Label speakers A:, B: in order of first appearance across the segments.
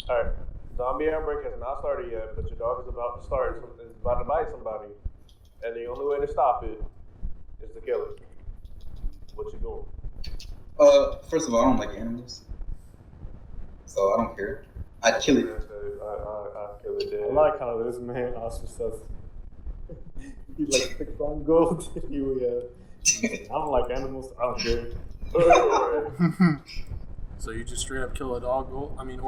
A: All right. Zombie outbreak has not started yet, but your dog is about to start. Is about to bite somebody, and the only way to stop it is to kill it. What you doing?
B: First of all, I don't like animals, so I don't care. I'd kill it.
A: I kill it
C: I
A: dead.
C: like how this man also says he like picks on gold. I don't like animals. I don't care.
D: So you just straight up kill a dog? Or
B: I mean,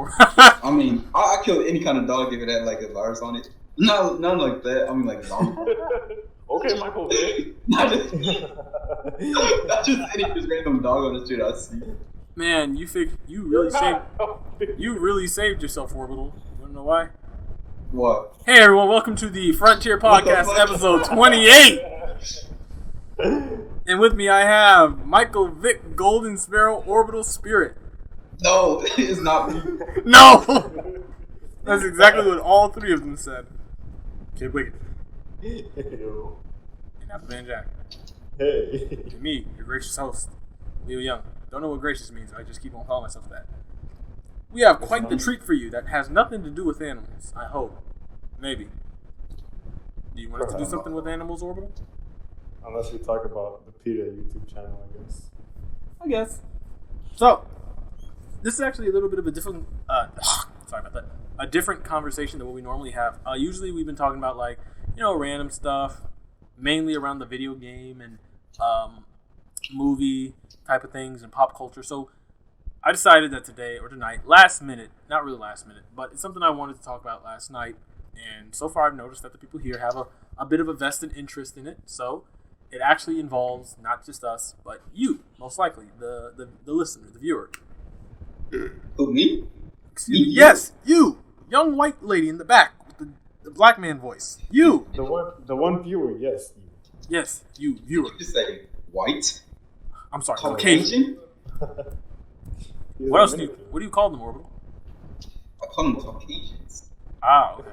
B: I kill any kind of dog if it had like a virus on it. No, not like that. I mean, like zombie.
A: Okay, Michael Vick.
B: not just any just random dog on the street I see.
D: man, you really saved yourself, Orbital. You wanna know why?
B: What?
D: Hey everyone, welcome to the Frontier Podcast,
B: fuck?
D: episode 28. And with me I have Michael Vick, Golden Sparrow, Orbital Spirit.
B: No, it's not me.
D: No! That's exactly what all three of them said. Kid Wiggins.
A: Yo.
D: And that's Van Jack.
C: Hey.
D: And me, your gracious host, Leo Young. Don't know what gracious means, I just keep on calling myself that. We have quite the treat for you that has nothing to do with animals, I hope. Maybe. Do you want us to do something with animals, Orbital?
C: Unless we talk about the PETA YouTube channel,
D: I guess. So, this is actually a little bit of a different, sorry about that, a different conversation than what we normally have. Usually we've been talking about random stuff, mainly around the video game and movie type of things and pop culture. So I decided that today or tonight, last minute, not really last minute, but it's something I wanted to talk about last night. And so far I've noticed that the people here have a bit of a vested interest in it. So it actually involves not just us, but you, most likely, the listener, the viewer.
B: Who, me?
D: Excuse me. Yes, you, young white lady in the back with the black man voice. You.
C: The one viewer, yes.
D: Yes, you, viewer.
B: You say white?
D: I'm sorry, Caucasian. What do you call them, Orbital?
B: I call them Caucasians.
D: Ah, okay.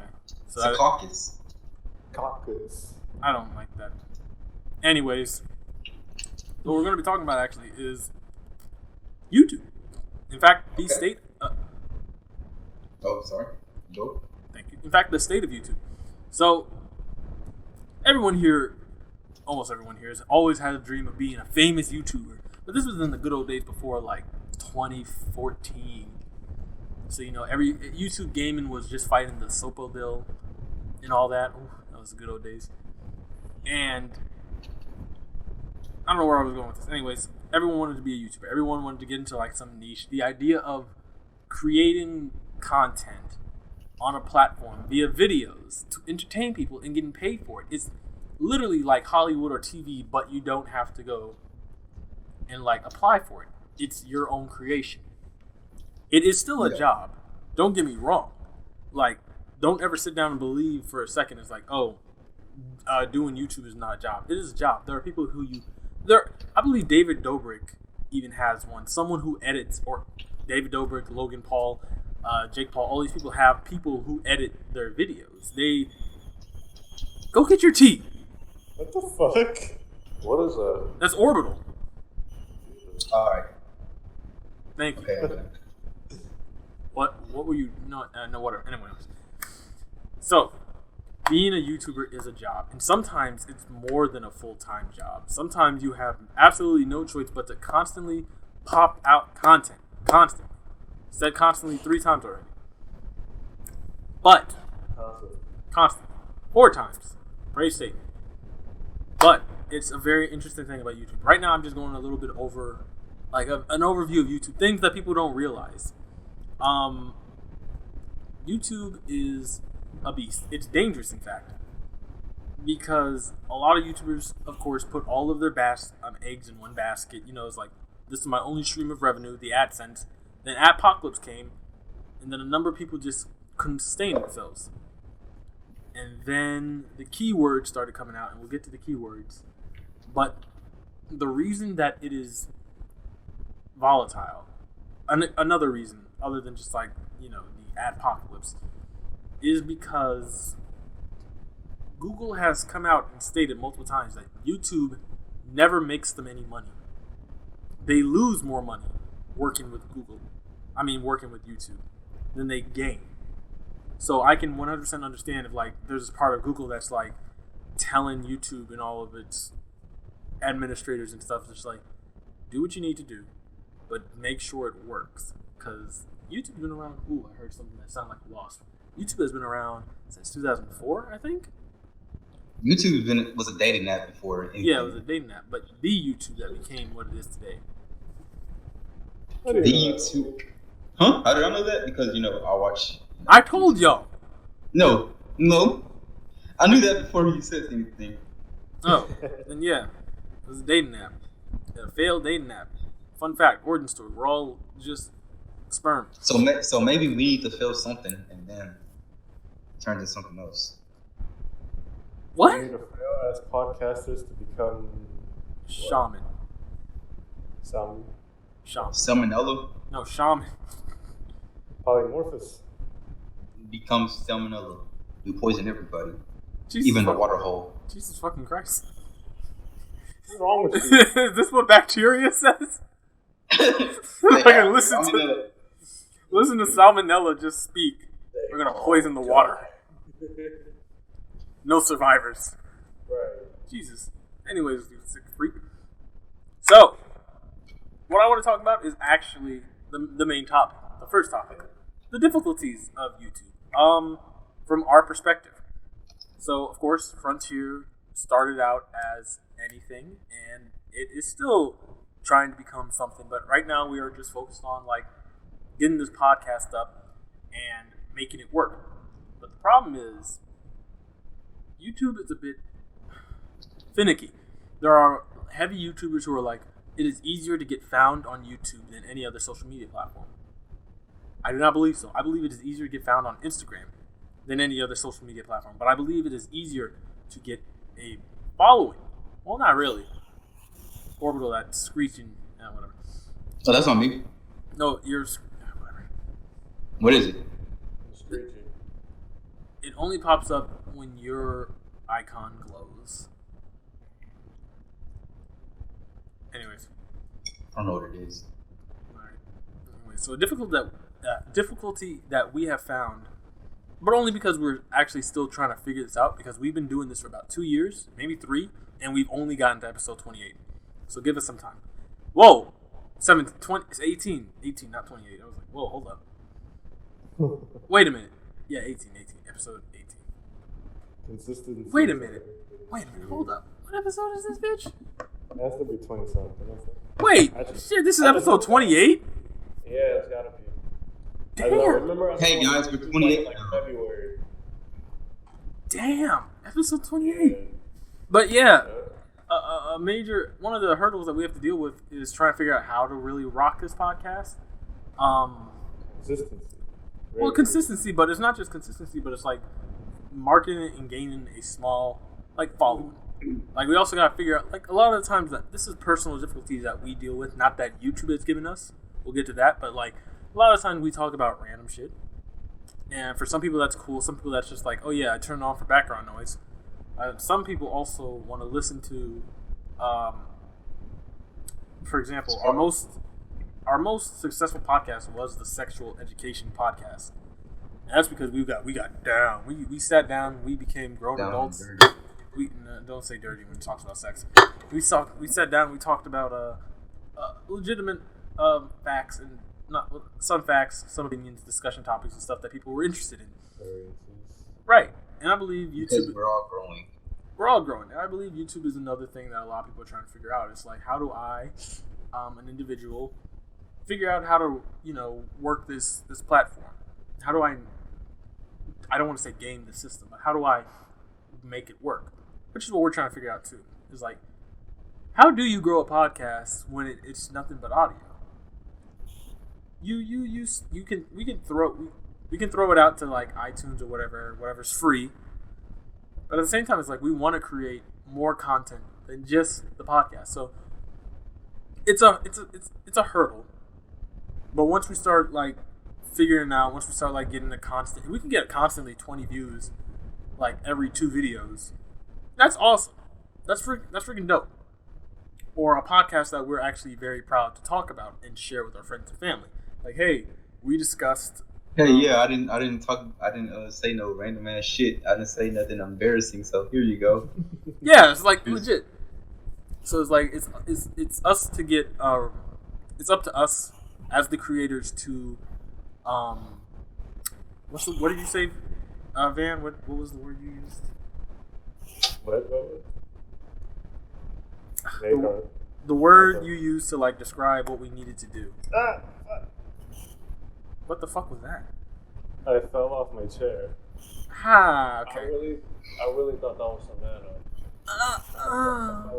B: It's a caucus.
C: Caucus.
D: I don't like that. Anyways, what we're going to be talking about actually is YouTube. In fact, the state.
B: Oh, sorry. No.
D: Thank you. In fact, the state of YouTube. So, everyone here, almost everyone here, has always had a dream of being a famous YouTuber. But this was in the good old days before, 2014. So, every YouTube gaming was just fighting the Sopo bill and all that. Ooh, that was the good old days. And I don't know where I was going with this. Anyways, everyone wanted to be a YouTuber. Everyone wanted to get into some niche. The idea of creating content on a platform via videos to entertain people and getting paid for it. It's literally like Hollywood or TV, but you don't have to go and apply for it. It's your own creation. It is still a job. Don't get me wrong. Don't ever sit down and believe for a second it's doing YouTube is not a job. It is a job. There are people I believe David Dobrik even has one. Someone who edits, or David Dobrik, Logan Paul, Jake Paul, all these people have people who edit their videos. They go get your tea.
C: What the fuck?
A: What is that?
D: That's Orbital.
B: All right.
D: Thank you.
B: Okay.
D: What were you? No, whatever. Anyway. So, being a YouTuber is a job, and sometimes it's more than a full-time job. Sometimes you have absolutely no choice but to constantly pop out content. Constantly. Said constantly 3 times already. But, constantly. 4 times. Praise Satan. But, it's a very interesting thing about YouTube. Right now, I'm just going a little bit over, an overview of YouTube. Things that people don't realize. YouTube is a beast. It's dangerous, in fact, because a lot of YouTubers, of course, put all of their eggs in one basket. It's this is my only stream of revenue, the AdSense. Then Adpocalypse came, and then a number of people just couldn't sustain themselves. And then the keywords started coming out, and we'll get to the keywords. But the reason that it is volatile, another reason, other than just the Adpocalypse, is because Google has come out and stated multiple times that YouTube never makes them any money. They lose more money working with YouTube. than they gain. So I can 100% understand if like there's a part of Google that's like telling YouTube and all of its administrators and stuff, just like, do what you need to do, but make sure it works. Because YouTube's been around. Ooh, I heard something that sounded like a wasp. YouTube has been around since 2004, I think.
B: YouTube was a dating app before anything.
D: Yeah, it was a dating app, but the YouTube that became what it is today.
B: The YouTube. Huh? How did I know that? Because, I watch.
D: I told y'all.
B: No. I knew that before you said anything.
D: Oh, then yeah. It was a dating app. A failed dating app. Fun fact, origin story. We're all just sperm.
B: So maybe we need to fail something and then turn to something else.
D: What?
C: We need to fail as podcasters to become
D: Shaman.
C: some
B: Salmonella
D: No, shaman.
C: polymorphous.
B: becomes salmonella. You poison everybody,
D: Jesus
B: even the water hole.
D: Jesus fucking Christ.
C: What's wrong with you?
D: Is this what bacteria says? Fucking listen to Salmonella just speak. We're gonna poison the water. No survivors.
C: Right.
D: Jesus. Anyways, you sick freak. So, what I want to talk about is actually the main topic, the first topic, the difficulties of YouTube. From our perspective. So, of course, Frontier started out as anything, and it is still trying to become something. But right now, we are just focused on like getting this podcast up and making it work. But the problem is, YouTube is a bit finicky. There are heavy YouTubers who are like, it is easier to get found on YouTube than any other social media platform. I do not believe so. I believe it is easier to get found on Instagram than any other social media platform. But I believe it is easier to get a following. Well, not really. Orbital, that screeching, whatever.
B: So that's on me.
D: No, yours, whatever.
B: What is it?
C: Screeching.
D: It only pops up when your icon glows. Anyways.
B: I don't know what it is.
D: Alright. Anyway, so difficulty that we have found, but only because we're actually still trying to figure this out, because we've been doing this for about 2 years, maybe 3, and we've only gotten to episode 28. So give us some time. Whoa! 20, it's 18, not 28. I was like, whoa, hold up. Wait a minute. Yeah, 18, episode 18.
C: Consistency.
D: Wait a minute, hold up. What episode is this, bitch?
C: It has to be 20 something.
D: Wait, shit, this is episode 28?
A: Yeah, it's gotta be.
C: I don't know,
D: Damn.
C: remember I
B: Hey,
C: saw
B: guys,
C: it
B: we're
C: was
B: 28
C: like
B: now.
C: February.
D: Damn, episode 28.
C: Yeah.
D: But yeah, a major one of the hurdles that we have to deal with is trying to figure out how to really rock this podcast.
C: Consistency.
D: Well, consistency, but it's not just consistency, but it's like marketing and gaining a small like following. Like we also got to figure out, like a lot of the times that this is personal difficulties that we deal with, not that YouTube has given us. We'll get to that, but like a lot of times we talk about random shit, and for some people that's cool. Some people that's just like, oh yeah, I turn it on for background noise. Some people also want to listen to, for example, our most successful podcast was the sexual education podcast. And that's because we got down. We sat down. We became grown adults. We don't say dirty when it talks about sex. We sat down. We talked about legitimate facts and not some facts, some opinions, discussion topics, and stuff that people were interested in. Right, and I believe YouTube.
B: Because we're all growing.
D: We're all growing, and I believe YouTube is another thing that a lot of people are trying to figure out. It's like, how do I, an individual, figure out how to work this platform? How do I don't want to say game the system, but how do I make it work? Which is what we're trying to figure out too. Is like, how do you grow a podcast when it's nothing but audio? We can throw it out to like iTunes or whatever's free. But at the same time, it's like we want to create more content than just the podcast. So it's a hurdle. But once we start like figuring it out, once we start like getting we can get constantly 20 views like every 2 videos. That's awesome. That's freaking dope. Or a podcast that we're actually very proud to talk about and share with our friends and family. Like, hey, we discussed
B: Hey, yeah, I didn't say no random ass shit. I didn't say nothing embarrassing. So here you go.
D: Yeah, it's like legit. So it's like it's us to get it's up to us as the creators to um what did you say, Van? What was the word you used?
C: What?
D: The word you used to like describe what we needed to do. What the fuck was that?
C: I fell off my chair.
D: Ha. Okay.
A: I really thought that was Savannah.
C: I fell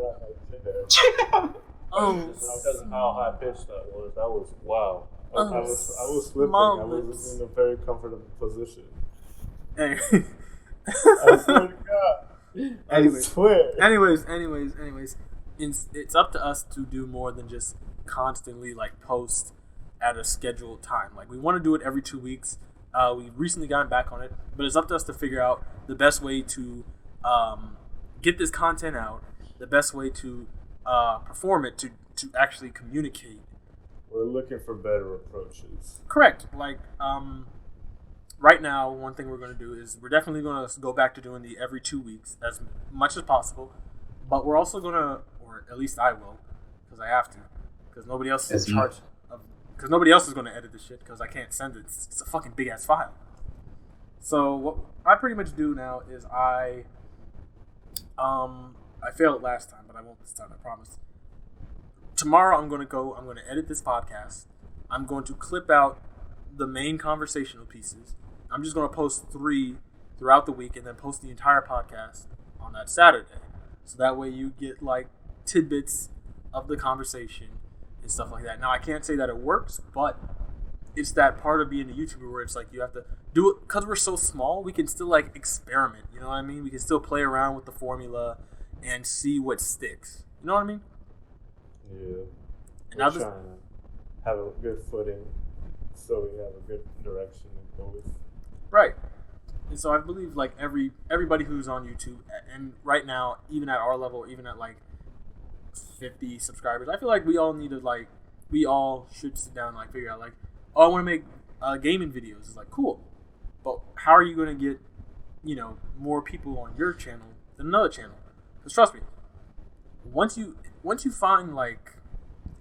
C: off my chair.
D: Oh.
A: Just because of how high pitched that was. That was wow.
C: I was slipping. I was in a very comfortable position.
D: Hey.
C: I swear to God. I swear.
D: Anyways, it's up to us to do more than just constantly like post at a scheduled time. Like we want to do it every 2 weeks. We've recently gotten back on it, but it's up to us to figure out the best way to get this content out, the best way to perform it, to actually communicate.
C: We're looking for better approaches.
D: Correct. Like right now, one thing we're going to do is we're definitely going to go back to doing the every 2 weeks as much as possible, but we're also going to, or at least I will, because I have to, because nobody else is in charge of, because nobody else is going to edit this shit, because I can't send it. It's a fucking big ass file. So what I pretty much do now is I failed last time, but I won't this time, I promise. Tomorrow I'm going to edit this podcast. I'm going to clip out the main conversational pieces. I'm just going to post 3 throughout the week and then post the entire podcast on that Saturday. So that way you get like tidbits of the conversation and stuff like that. Now I can't say that it works, but it's that part of being a YouTuber where it's like you have to do it because we're so small. We can still like experiment. You know what I mean? We can still play around with the formula and see what sticks. You know what I mean?
C: Yeah.
D: And
C: We're trying to have a good footing so we have a good direction to go with.
D: Right. And so I believe like everybody who's on YouTube, and right now, even at our level, even at like 50 subscribers, I feel like we all need to like, we all should sit down and like figure out like, oh, I want to make gaming videos. It's like, cool. But how are you going to get, more people on your channel than another channel? Because trust me, once you find like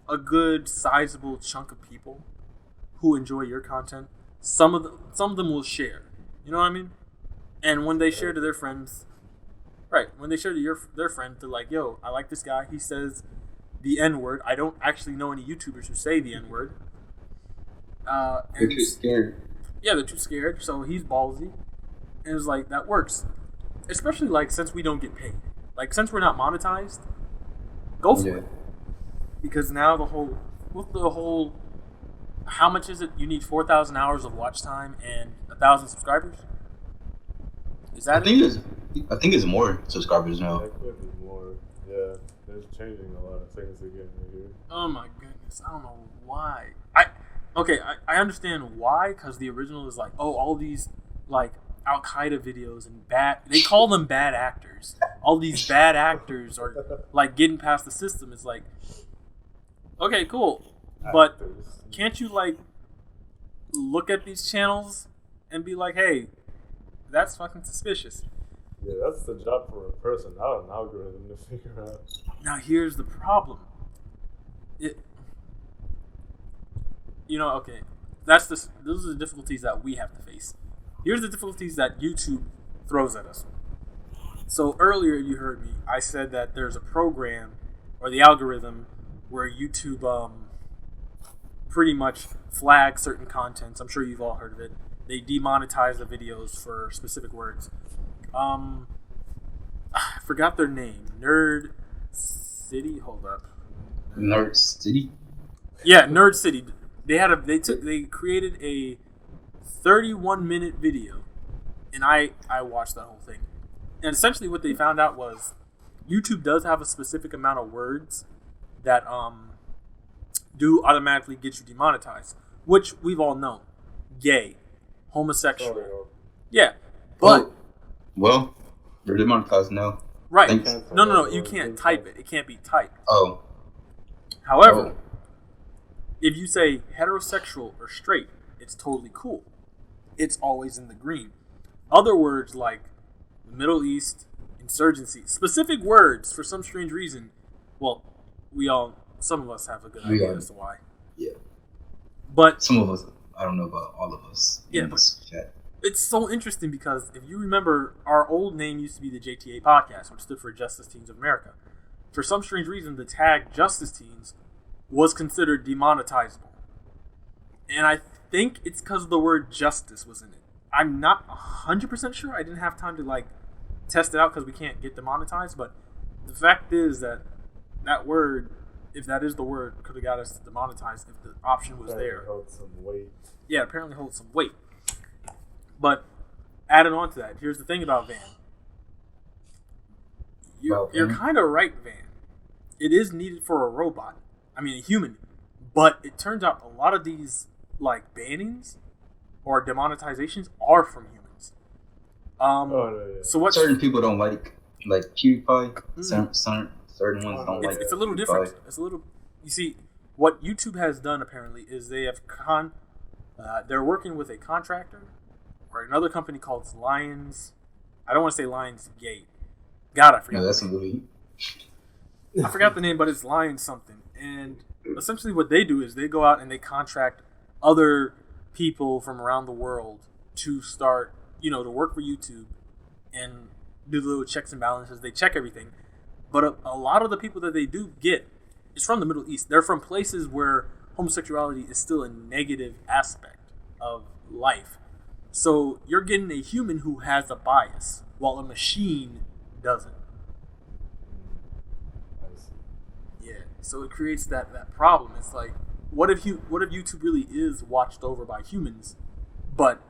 D: a good sizable chunk of people who enjoy your content, some of them will share. You know what I mean? And when they share to their friends, right? When they share to their friends, they're like, "Yo, I like this guy. He says the N word. I don't actually know any YouTubers who say the N word."
B: They're too scared.
D: Yeah, they're too scared. So he's ballsy, and it's like that works. Especially like since we don't get paid, like since we're not monetized, go for it. Because now the whole, how much is it? You need 4,000 hours of watch time and 1,000 subscribers. Is that?
B: I think it's more subscribers now.
C: That could be more. Yeah, they're changing a lot of things again here.
D: Oh my goodness, I don't know why. I understand why, because the original is like, oh, all these like Al Qaeda videos and they call them bad actors. All these bad actors are like getting past the system. It's like, okay, cool, but can't you like look at these channels and be like, hey, that's fucking suspicious.
C: Yeah, that's the job for a person, not an algorithm to figure out.
D: Now here's the problem. Okay, those are the difficulties that we have to face. Here's the difficulties that YouTube throws at us. So earlier you heard me. I said that there's a program or the algorithm where YouTube pretty much flags certain contents. I'm sure you've all heard of it. They demonetize the videos for specific words. I forgot their name. Nerd City. Hold up.
B: Nerd City.
D: Yeah, Nerd City. They created a 31-minute video, and I watched that whole thing. And essentially, what they found out was YouTube does have a specific amount of words that do automatically get you demonetized, which we've all known. Gay, homosexual. Yeah, but
B: well, they're demonetized now.
D: Right. No. You can't type it. It can't be typed.
B: Oh.
D: However, if you say heterosexual or straight, it's totally cool. it's always in the green. Other words like the Middle East, insurgency, specific words for some strange reason. Well, some of us have a good idea as to why.
B: Yeah.
D: But
B: some of us, I don't know about all of us.
D: Yeah, but it's so interesting because if you remember, our old name used to be the J.T.A. podcast, which stood for Justice Teens of America. For some strange reason, the tag Justice Teens was considered demonetizable. And I think it's because the word justice was in it. I'm not 100% sure. I didn't have time to test it out because we can't get demonetized. But the fact is that word, if that is the word, could have got us demonetized if the option was there.
C: Holds some weight.
D: Yeah, apparently holds some weight. But adding on to that, here's the thing about Van. You're kind of right, Van. It is needed for a robot. I mean, a human. But it turns out a lot of these bannings or demonetizations are from humans. So what
B: certain people don't like PewDiePie. Certain ones don't like.
D: It's a little different. It's a little. You see, what YouTube has done apparently is they have they're working with a contractor or another company called Lions. I don't want to say Lions Gate. God, I forgot.
B: No, that's a movie.
D: I forgot the name, but it's Lions something. And essentially, what they do is they go out and they contract other people from around the world to start, to work for YouTube and do the little checks and balances. They check everything. But a lot of the people that they do get is from the Middle East. They're from places where homosexuality is still a negative aspect of life. So you're getting a human who has a bias, while a machine doesn't. Yeah. So it creates that problem. It's like, what if YouTube really is watched over by humans, but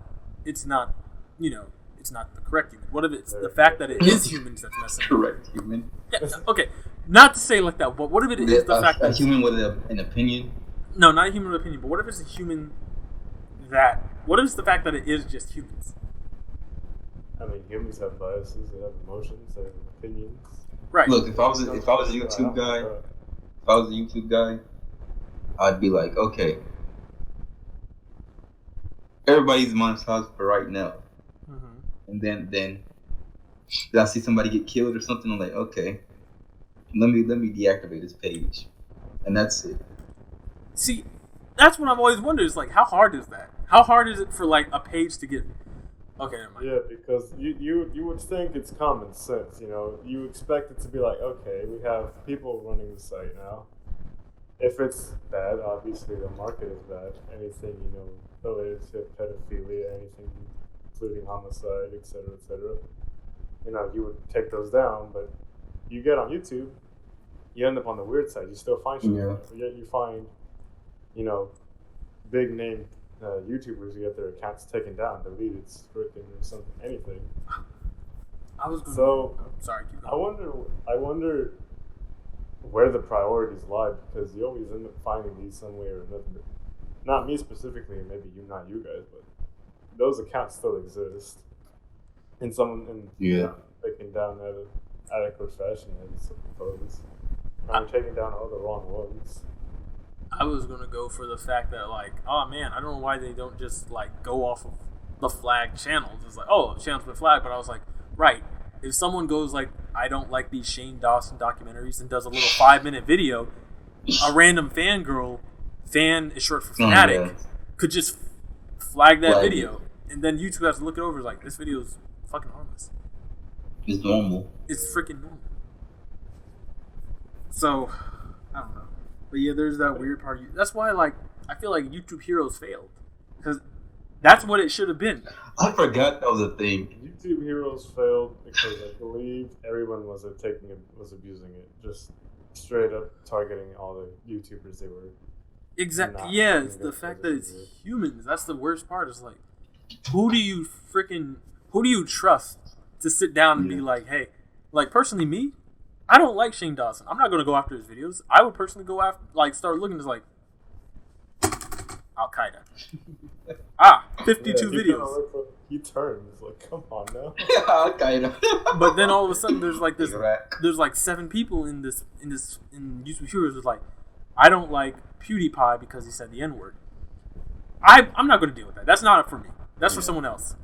D: it's not, it's not the correct human? What if it's the fact that it is humans that's messing up?
B: Correct human.
D: Yeah, okay, not to say like that, but what if it is the fact that
B: a human with an opinion?
D: No, not a human with an opinion, but what if it's a human what if it's the fact that it is just humans?
C: I mean, humans have biases, they have emotions, they have opinions.
D: Right.
B: Look, if I was a YouTube guy, I'd be like, okay, everybody's monetized for right now. And then I see somebody get killed or something. I'm like, okay, let me deactivate this page, and that's it.
D: See, that's what I've always wondered. Is how hard is that? How hard is it for a page to get? Okay, never mind.
C: Yeah, because you would think it's common sense. You expect it to be like, okay, we have people running the site now. If it's bad, obviously the market is bad. Anything related to pedophilia, anything including homicide, etc., etc. You would take those down, but you get on YouTube, you end up on the weird side. You still find shit.
B: Yeah.
C: Yet you find, big name YouTubers who get their accounts taken down, deleted, stricken, or something, anything.
D: Sorry, keep going.
C: I wonder where the priorities lie, because you always end up finding these some way or another. Not me specifically, and maybe not you guys, but those accounts still exist, and someone taken down at an adequate fashion, I suppose. I'm taking down all the wrong ones.
D: I was gonna go for the fact that oh man, I don't know why they don't just go off of the flag channels. It's the channel's been flagged, but I was like, right. If someone goes I don't like these Shane Dawson documentaries and does a little 5-minute video, a random fan is short for fanatic, could just flag that video. And then YouTube has to look it over this video is fucking harmless.
B: It's normal.
D: It's freaking normal. So, I don't know. But yeah, there's that weird part. That's why, I feel like YouTube Heroes failed. Because that's what it should have been.
B: I forgot that was a thing.
C: YouTube Heroes failed because I believe everyone was abusing it. Just straight up targeting all the YouTubers they were.
D: Exactly. Yeah, it's the fact that it's humans. That's the worst part. It's who do you trust to sit down and be like, hey, personally me, I don't like Shane Dawson. I'm not going to go after his videos. I would personally go after, start looking at Al Qaeda. 52 videos.
C: He turns come on now.
B: Al Qaeda.
D: But then all of a sudden, there's there's 7 people in YouTube Heroes who's I don't like PewDiePie because he said the N-word. I'm not going to deal with that. That's not for me. That's for someone else.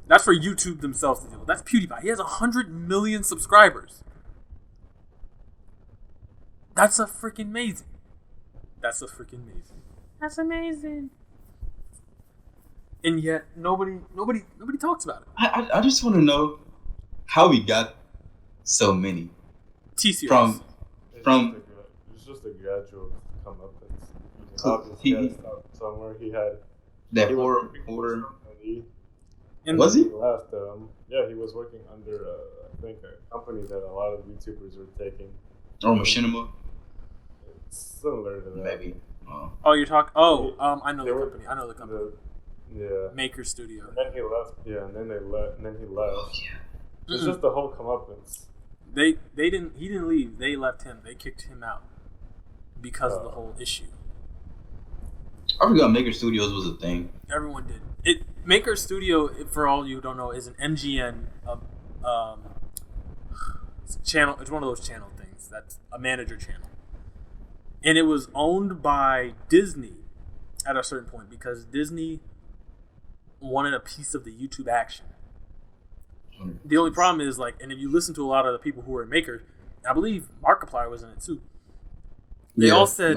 D: That's for YouTube themselves to do. That's PewDiePie. He has 100 million subscribers. That's a freaking amazing. That's amazing. And yet nobody talks about it.
B: I just want to know how we got so many.
D: T-Series.
C: It's just a gradual come up. He had to start somewhere. He had
B: that horror.
C: And
B: was he?
C: He left. Yeah, he was working under I think a company that a lot of YouTubers were taking.
B: Or Machinima.
C: It's similar to that.
B: Maybe.
D: Oh, you're talking. I know the company.
C: Yeah.
D: Maker Studio.
C: And then he left. Yeah, and then they left. And then he left.
B: Oh, yeah.
C: It's just the whole comeuppance.
D: They didn't. He didn't leave. They left him. They kicked him out because of the whole issue.
B: I forgot Maker Studios was a thing.
D: Everyone did. Maker Studio, for all you don't know, is an MGN it's a channel. It's one of those channel things. That's a manager channel, and it was owned by Disney at a certain point because Disney wanted a piece of the YouTube action. The only problem is, and if you listen to a lot of the people who were in Maker, I believe Markiplier was in it too. They all said,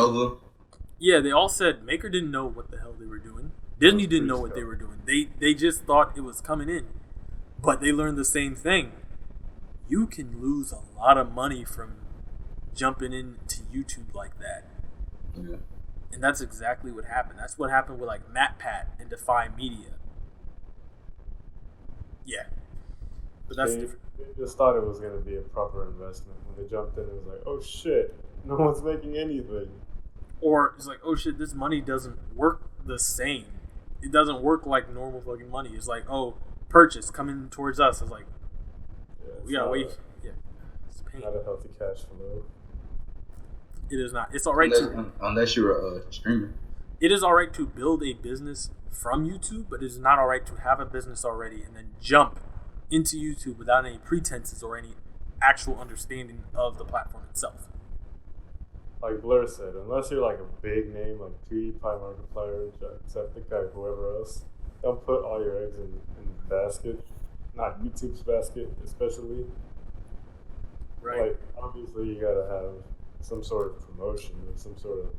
D: they all said Maker didn't know what the hell they were doing. Disney didn't know what they were doing. They just thought it was coming in, but they learned the same thing. You can lose a lot of money from jumping into YouTube like that.
B: Yeah.
D: And that's exactly what happened. That's what happened with MatPat and Defy Media. Yeah. But that's different.
C: They just thought it was going to be a proper investment. When they jumped in, it was like, oh shit, no one's making anything.
D: Or it's like, oh shit, this money doesn't work the same. It doesn't work like normal fucking money. It's like, oh, purchase coming towards us. It's like, we gotta wait. Yeah. It's pain.
C: Not a healthy cash flow.
D: It is not. It's alright
B: unless you're a streamer.
D: It is alright to build a business from YouTube, but it is not alright to have a business already and then jump into YouTube without any pretenses or any actual understanding of the platform itself.
C: Like Blur said, unless you're like a big name like PewDiePie, Markiplier, Jacksepticeye, whoever else, don't put all your eggs in the basket. Not YouTube's basket, especially.
D: Right.
C: Like, obviously, you gotta have some sort of promotion or some sort of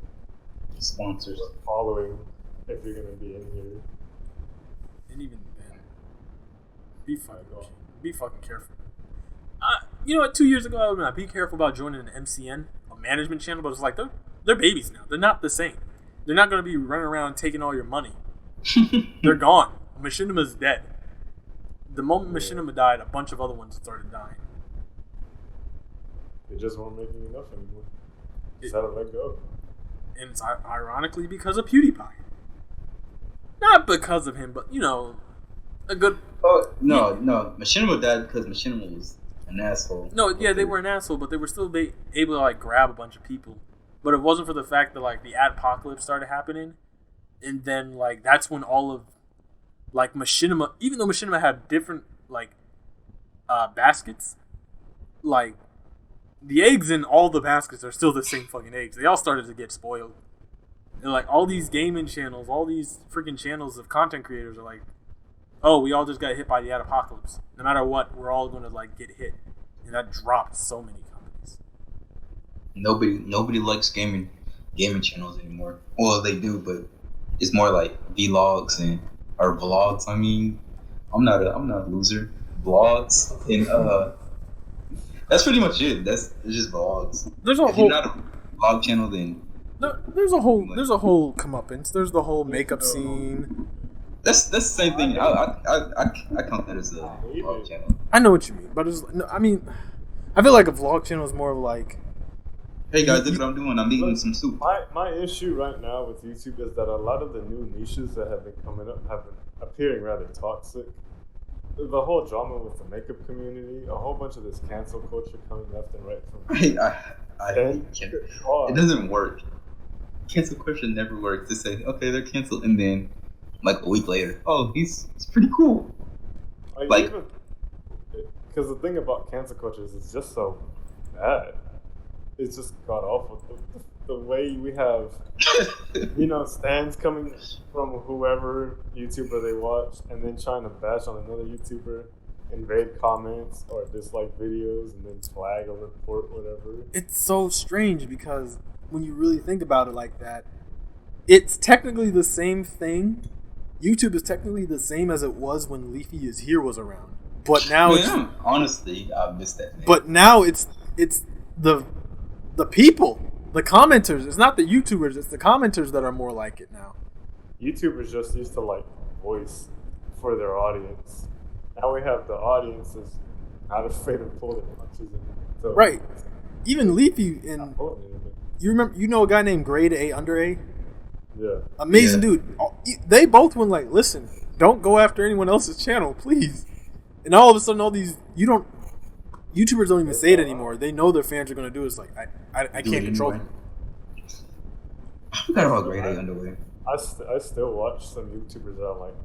B: sponsors
C: following if you're gonna be in here.
D: And even then, be fucking careful. You know what? 2 years ago, I would not be careful about joining an MCN, a management channel, but it's like they're babies now. They're not the same. They're not gonna be running around taking all your money. They're gone. Machinima's dead. The moment Machinima died, a bunch of other ones started dying.
C: They just weren't making enough anymore. Just had to let go.
D: And it's ironically because of PewDiePie. Not because of him, but, a good...
B: Oh, no. Machinima died because Machinima was an asshole.
D: No, yeah, they were an asshole, but they were still able to, grab a bunch of people. But it wasn't for the fact that, the adpocalypse started happening. And then, that's when all of... Machinima, even though Machinima had different, baskets, the eggs in all the baskets are still the same fucking eggs. They all started to get spoiled. And, all these gaming channels, all these freaking channels of content creators are oh, we all just got hit by the adpocalypse. No matter what, we're all going to, get hit. And that dropped so many companies.
B: Nobody likes gaming channels anymore. Well, they do, but it's more like vlogs or vlogs. I mean, I'm not a loser. Vlogs and that's pretty much it. It's just vlogs.
D: There's a
B: if you're not a vlog channel, then
D: there's a whole comeuppance. There's the whole makeup scene.
B: That's the same thing. I count that as a vlog channel.
D: I know what you mean, but I feel like a vlog channel is more of
B: hey guys, look what I'm doing. I'm eating some soup.
C: My issue right now with YouTube is that a lot of the new niches that have been coming up have been appearing rather toxic. The whole drama with the makeup community, a whole bunch of this cancel culture coming left and right from.
B: I hate cancel. It doesn't work. Cancel culture never works. To say okay, they're canceled, and then a week later, oh, he's pretty cool.
C: Because the thing about cancel culture is it's just so bad. It's just god awful. the way we have, stands coming from whoever YouTuber they watch, and then trying to bash on another YouTuber, invade comments or dislike videos, and then flag or report whatever.
D: It's so strange because when you really think about it like that, it's technically the same thing. YouTube is technically the same as it was when Leafy is Here was around, but now
B: honestly, I missed that name.
D: But now it's the people, the commenters. It's not the YouTubers. It's the commenters that are more like it now.
C: YouTubers just used to like voice for their audience. Now we have the audience is not afraid of pulling punches. So
D: right. Even Leafy and you know a guy named Grade A Under A.
C: Yeah.
D: Amazing dude. They both went like, listen, don't go after anyone else's channel, please. And all of a sudden, all these YouTubers don't even say it anymore. They know their fans are gonna do it. It's like I can't control them.
B: I forgot about Grade A Underwear.
C: I still watch some YouTubers that are like,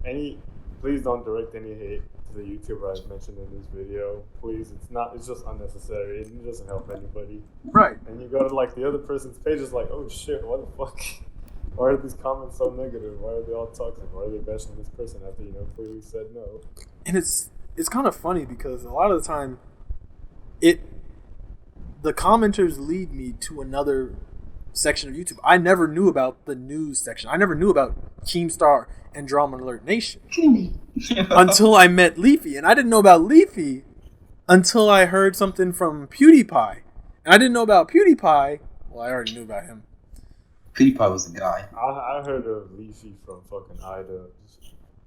C: please don't direct any hate to the YouTuber I mentioned in this video. Please, it's just unnecessary. It doesn't help anybody.
D: Right.
C: And you go to like the other person's page, it's like, oh shit, what the fuck? Why are these comments so negative? Why are they all toxic? Why are they bashing this person after clearly said no?
D: And it's kind of funny because a lot of the time, the commenters lead me to another section of YouTube. I never knew about the news section. I never knew about Keemstar and Drama Alert Nation until I met Leafy, and I didn't know about Leafy until I heard something from PewDiePie, and I didn't know about PewDiePie. Well, I already knew about him.
B: PewDiePie was the guy.
C: I heard of Leafy from fucking iDubbbz.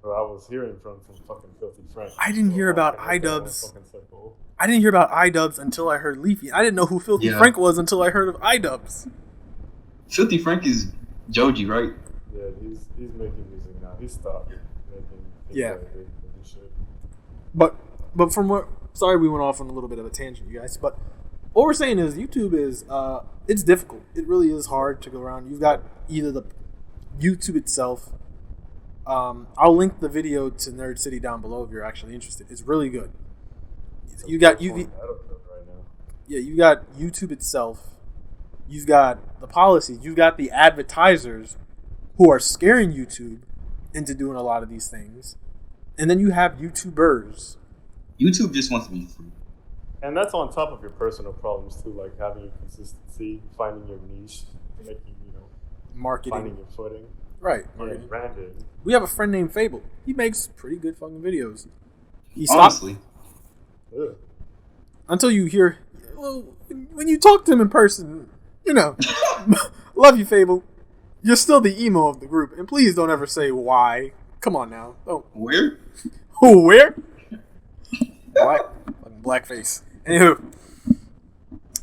C: Or I was hearing from fucking Filthy Frank.
D: I didn't hear about iDubbbz. I didn't hear about iDubbbz until I heard Leafy. I didn't know who Filthy Frank was until I heard of iDubbbz.
B: Filthy Frank is Joji, right?
C: Yeah, he's making music now. He stopped making shit.
D: But from what... Sorry we went off on a little bit of a tangent, you guys. But what we're saying is YouTube is... it's difficult. It really is hard to go around. You've got either the YouTube itself... I'll link the video to Nerd City down below if you're actually interested. It's really good. You got you got YouTube itself. You've got the policies. You've got the advertisers who are scaring YouTube into doing a lot of these things, and then you have YouTubers.
B: YouTube just wants to be free,
C: and that's on top of your personal problems too, like having your consistency, finding your niche, making
D: marketing,
C: finding your footing.
D: Right.
C: Branding. We
D: have a friend named Fable. He makes pretty good fucking videos.
B: Honestly.
D: Until you hear, well, when you talk to him in person, love you, Fable. You're still the emo of the group. And please don't ever say why. Come on now. Don't.
B: Where?
D: Who, where? Blackface. Anywho.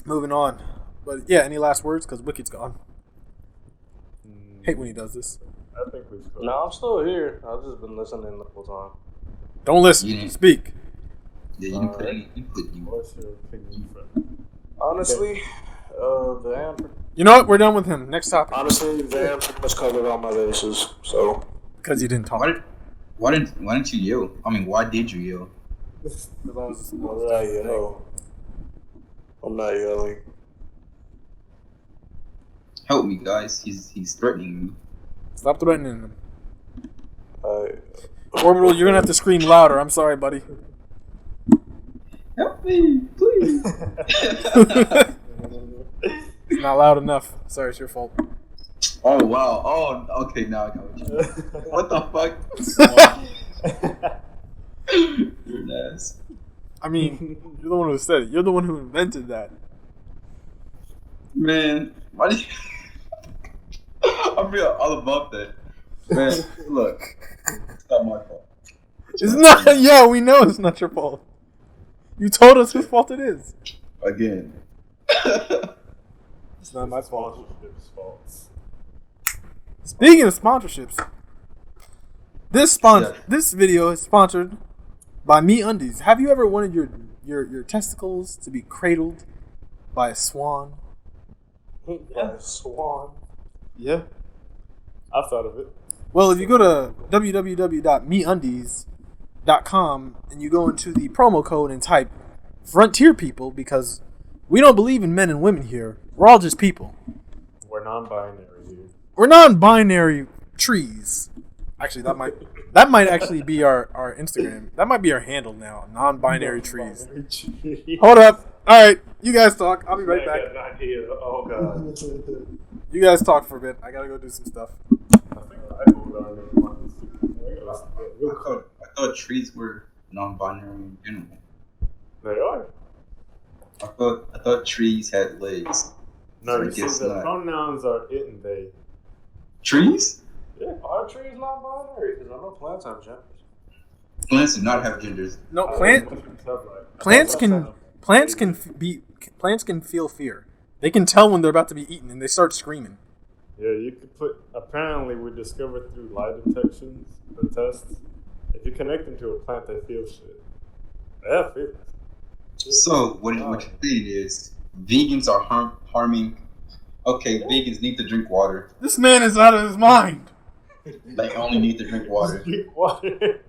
D: Moving on. But yeah, any last words? Because Wicked's gone. Hate when he does this.
C: I think we've spoken.
A: No, I'm still here. I've just been listening the whole time.
D: Don't listen. Speak.
B: Yeah, you put you.
C: What's your opinion?
A: Honestly, Van.
D: You know what? We're done with him. Next topic.
A: Honestly, Van pretty much covered all my bases. So.
D: Because you didn't talk.
B: Why didn't you yell? I mean, why did you yell?
A: Why did I yell? I'm not yelling.
B: Help me, guys. He's threatening me.
D: Stop threatening him. Orbital, you're gonna have to scream louder. I'm sorry, buddy.
B: Help me, please.
D: It's not loud enough. Sorry, it's your fault.
B: Oh wow. Oh, okay. Now I got what you mean. What the fuck? You're an ass.
D: I mean, you're the one who said it. You're the one who invented that.
B: Man, why did you... I feel all about that. Man, look. It's not my fault.
D: It's not. Yeah, we know it's not your fault. You told us whose fault it is.
B: Again.
D: It's not my fault. Speaking of sponsorships, this video is sponsored by MeUndies. Have you ever wanted your testicles to be cradled by a swan?
A: By a swan.
C: Yeah, I've thought of it.
D: Well, if you go to www.meundies.com and you go into the promo code and type Frontier People, because we don't believe in men and women here. We're all just people.
C: We're non-binary, dude.
D: We're non-binary trees. Actually, that might actually be our Instagram. That might be our handle now. Non-binary trees. Hold up. All right, you guys talk. I'll be right back.
A: I got an idea. Oh god.
D: You guys talk for a bit. I gotta go do some stuff.
B: I thought trees were non-binary in general.
C: They are.
B: I thought trees had legs.
C: No,
B: So I
C: you see,
B: guess
C: the
B: not.
C: pronouns are it and they.
B: Trees?
C: Yeah.
A: Are trees not binary? Because I know plants have genders.
B: Plants do not have genders.
D: No, plants can feel fear. They can tell when they're about to be eaten, and they start screaming.
C: Yeah, you could put. Apparently, we discovered through lie detections, the tests. If you connect them to a plant, they feel shit. They have feelings.
B: So what you're saying is vegans are harming. Okay, vegans need to drink water.
D: This man is out of his mind.
B: They only need to drink water.
C: Drink water.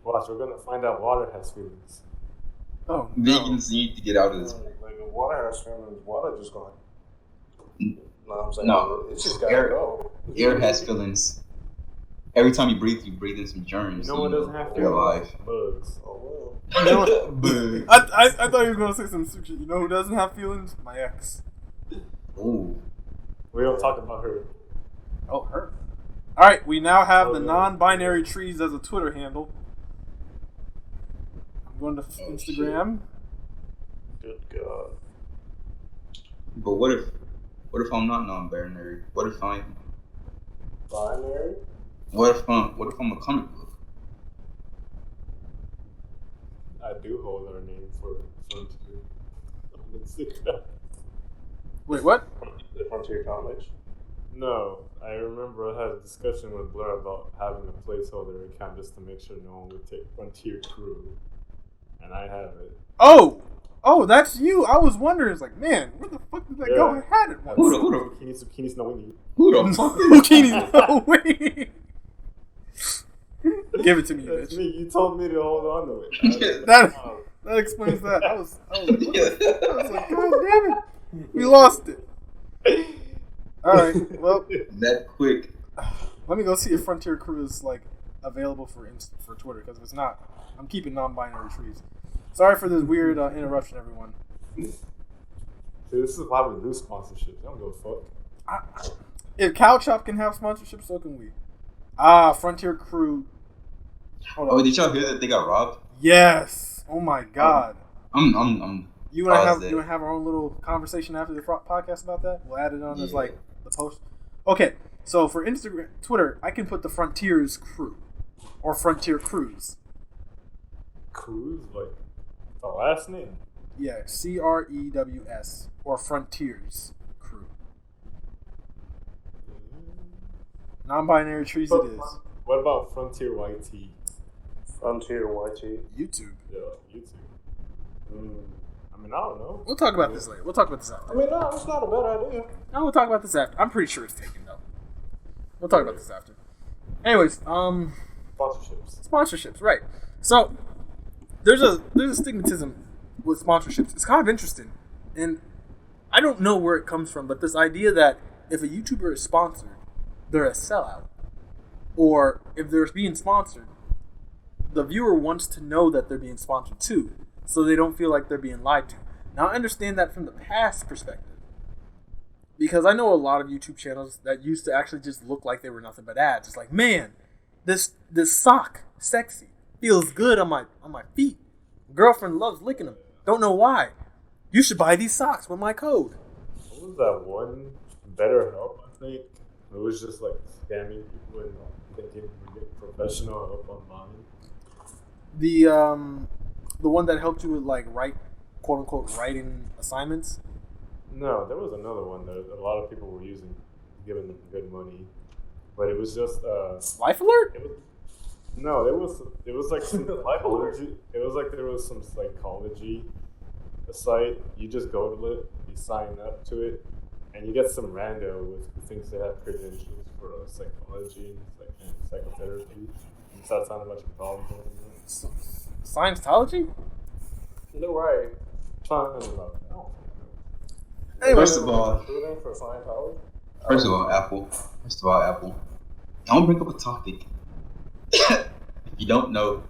C: Watch, we're gonna find out water has feelings.
D: Oh, no.
B: Vegans need to get out of this.
A: Like the water has feelings. Water just going. No, I'm saying
B: No.
A: it's just gotta
B: Air-
A: go.
B: Air has feelings. Every time you breathe in some germs.
C: You know what doesn't have
B: they're
C: feelings?
B: alive.
C: Bugs.
A: Oh
D: You know what?
B: Boo.
D: I thought you were gonna say some shit. You know who doesn't have feelings? My ex.
B: Ooh.
C: We don't talk about her.
D: Oh, her. All right, we now have the non-binary trees as a Twitter handle. I'm going to Instagram.
A: well. Good God.
B: But what if I'm not non-binary? What if I'm
A: Binary?
B: what if I'm a comic book?
C: I do hold our name for Frontier on Instagram.
D: Wait, what?
A: The Frontier Comics.
C: No, I remember I had a discussion with Blair about having a placeholder account just to make sure no one would take Frontier Crew, and I have it.
D: Oh, that's you. I was wondering. It's like, man, where the fuck did that go? I had it once.
B: Who the
C: Zucchinis, no we need.
B: who the fuck?
D: Zucchini. No way. Give it to me,
C: That's
D: bitch.
C: me. You told me to hold on to it.
D: That explains that. I was like, God damn it, we lost it. All right, well,
B: That quick.
D: let me go see if Frontier Crew is like available for Twitter, because if it's not, I'm keeping non-binary trees. Sorry for this weird interruption, everyone.
C: See, this is why we do sponsorships. I don't give a fuck.
D: If Cow Chop can have sponsorship, so can we. Frontier Crew. Hold on.
B: Oh, did y'all hear that they got robbed?
D: Yes. Oh my God.
B: I'm
D: You want to
B: positive.
D: have our own little conversation after the podcast about that? We'll add it on as like the post. Okay, so for Instagram, Twitter, I can put the Frontiers Crew or Frontier Crews.
C: Cruz, like the last name.
D: Yeah, CREWS or Frontiers Crew. Non-binary trees it is.
C: What about Frontier YT?
A: Frontier YT.
D: YouTube.
C: Yeah, YouTube. I mean, I don't know.
D: We'll talk about this later. We'll talk about this after.
A: I mean, no, it's not a bad idea.
D: No, we'll talk about this after. I'm pretty sure it's taken though. We'll talk about this after. Anyways, sponsorships, right? So there's a stigmatism with sponsorships. It's kind of interesting, and I don't know where it comes from, but this idea that if a YouTuber is sponsored, they're a sellout, or if they're being sponsored, the viewer wants to know that they're being sponsored too, so they don't feel like they're being lied to. Now, I understand that from the past perspective, because I know a lot of YouTube channels that used to actually just look like they were nothing but ads. It's like, man, this sock, sexy, feels good on my feet. Girlfriend loves licking them. Don't know why. You should buy these socks with my code.
C: What was that one? BetterHelp, I think. It was just like scamming people and thinking we get professional help online.
D: The one that helped you with like quote unquote writing assignments.
C: No, there was another one that a lot of people were using, giving them good money, but it was just
D: Life Alert.
C: It was like some psychology. It was like there was some psychology site. You just go to it, you sign up to it, and you get some rando who thinks they have credentials for psychology and psychotherapy. And starts on a bunch of problems.
D: Scientology.
A: No, right.
C: Talking about
D: Anyway,
B: First of all,
A: Recruiting for Scientology?
B: First of all, Apple. I want to bring up a topic. If you don't know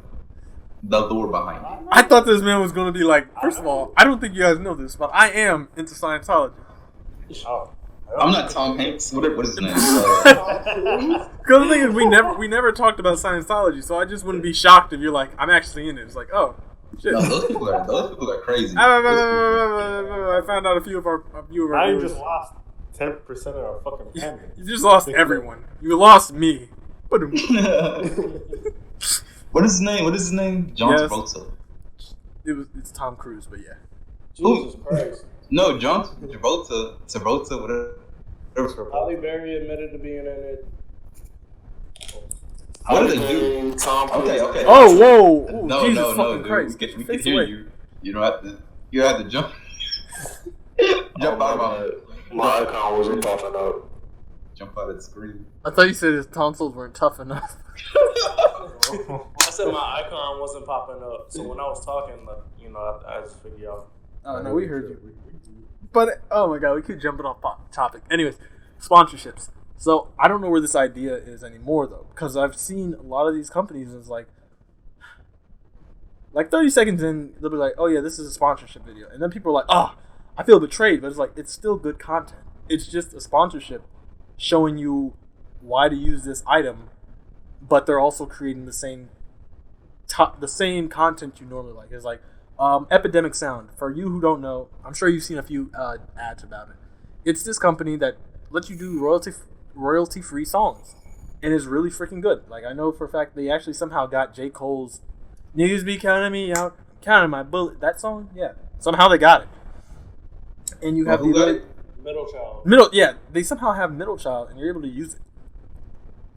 B: the lore behind it.
D: I thought this man was going to be like, first of all, I don't think you guys know this, but I am into Scientology.
C: Oh.
B: I'm not Tom Hanks. What is his name?
D: Because the thing is, we never talked about Scientology, so I just wouldn't be shocked if you're like, I'm actually in it. It's like, oh, shit.
B: No, those people are crazy.
D: I found out a few of our
C: I
D: viewers.
C: just lost 10% of our fucking family.
D: You just lost everyone. You lost me.
B: What is his name? John Travolta.
D: It's Tom Cruise, but yeah.
A: Jesus Christ.
B: No, John Travolta, whatever.
A: Halle Berry admitted to being in it.
B: What did they do? Okay.
D: Oh, whoa! Ooh,
B: No,
D: Jesus fucking
B: dude.
D: Christ! Get your
B: We can
D: face
B: hear
D: away.
B: you. You don't have to. You have to jump. Jump out of
E: my icon wasn't popping up.
B: Jump out of the screen.
D: I thought you said his tonsils weren't tough enough.
A: I said my icon wasn't popping up, so when I was talking, like, I just figured out.
D: Oh no, we heard you. But oh my god, we keep jumping off topic. Anyways, sponsorships. So I don't know where this idea is anymore though, because I've seen a lot of these companies. It's like 30 seconds in, they'll be like, "Oh yeah, this is a sponsorship video," and then people are like, "Oh, I feel betrayed," but it's like it's still good content. It's just a sponsorship showing you why to use this item, but they're also creating the same content you normally like. It's like Epidemic Sound. For you who don't know, I'm sure you've seen a few ads about it. It's this company that lets you do royalty-free songs, and it's really freaking good. Like I know for a fact they actually somehow got J. Cole's "Niggas Be Counting Me Out, Counting My Bullet." That song, yeah, somehow they got it. And you have
A: Middle Child.
D: They somehow have Middle Child, and you're able to use it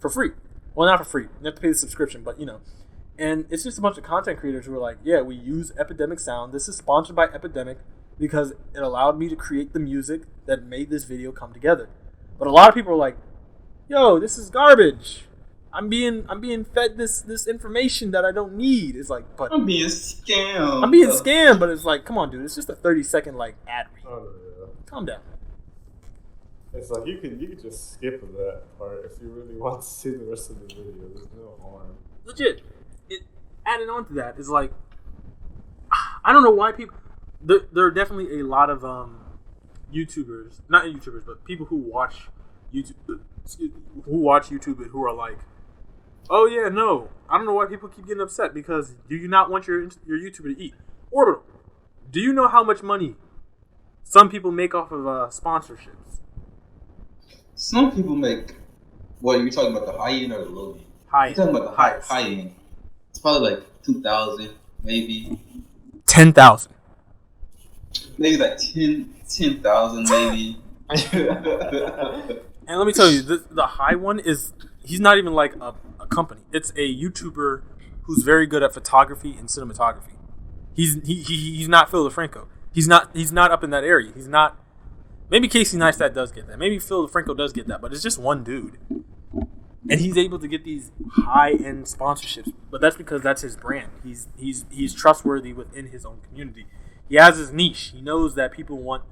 D: for free. Well, not for free. You have to pay the subscription, but And it's just a bunch of content creators who are like, yeah, we use Epidemic Sound. This is sponsored by Epidemic because it allowed me to create the music that made this video come together. But a lot of people are like, yo, this is garbage. I'm being fed this information that I don't need. It's like, but
B: I'm being scammed.
D: But it's like, come on, dude. It's just a 30-second ad read.
C: Oh, yeah.
D: Calm down.
C: It's like you could just skip that part if you really want to see the rest of the video. There's no harm.
D: Legit. Adding on to that is like, I don't know why people. There are definitely a lot of YouTubers, not YouTubers, but people who watch YouTube, and who are like, oh yeah, no, I don't know why people keep getting upset because do you not want your YouTuber to eat? Orbital, do you know how much money some people make off of sponsorships?
B: Some people make. What, you're talking about the high end or the low end?
D: High end.
B: You're talking about the high end. It's probably like 2,000, maybe
D: 10,000.
B: Maybe like 10,000, maybe.
D: And let me tell you, the high one is he's not even like a company. It's a YouTuber who's very good at photography and cinematography. He's not Phil DeFranco. He's not up in that area. He's not. Maybe Casey Neistat does get that. Maybe Phil DeFranco does get that. But it's just one dude. And he's able to get these high-end sponsorships, but that's because that's his brand. He's trustworthy within his own community. He has his niche. He knows that people want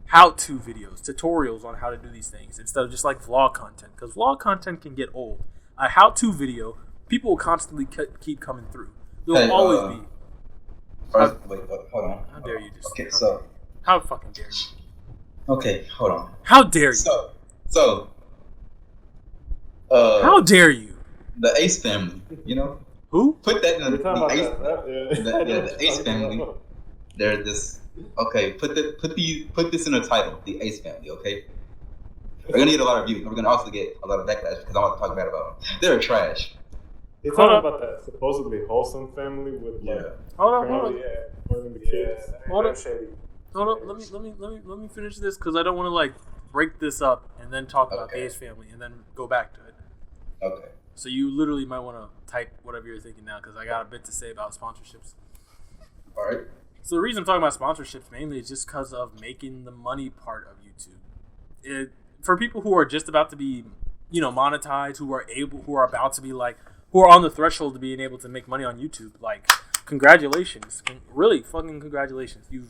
D: how-to videos, tutorials on how to do these things instead of just like vlog content. Because vlog content can get old. A how-to video, people will constantly keep coming through. There will always be.
B: Wait, hold on.
D: How dare you just?
B: Okay, so.
D: How fucking dare you?
B: Okay, hold on.
D: How dare you?
B: So.
D: How dare you?
B: The Ace family,
D: Who?
B: Put that in
C: the
B: Ace family. They're this. Okay, put this in the title, the Ace family. Okay, we're gonna get a lot of views. We're gonna also get a lot of backlash because I want to talk bad about them. They're trash.
C: You're talking about that supposedly wholesome family with
D: Hold on.
C: the kids.
D: Hold up. Let me finish this because I don't want to like break this up and then talk about the Ace family and then go back to it.
B: Okay.
D: So you literally might want to type whatever you're thinking now because I got a bit to say about sponsorships.
B: All right.
D: So the reason I'm talking about sponsorships mainly is just because of making the money part of YouTube. For people who are just about to be, monetized, who are about to be like, who are on the threshold to being able to make money on YouTube, like, congratulations. Really fucking congratulations. You've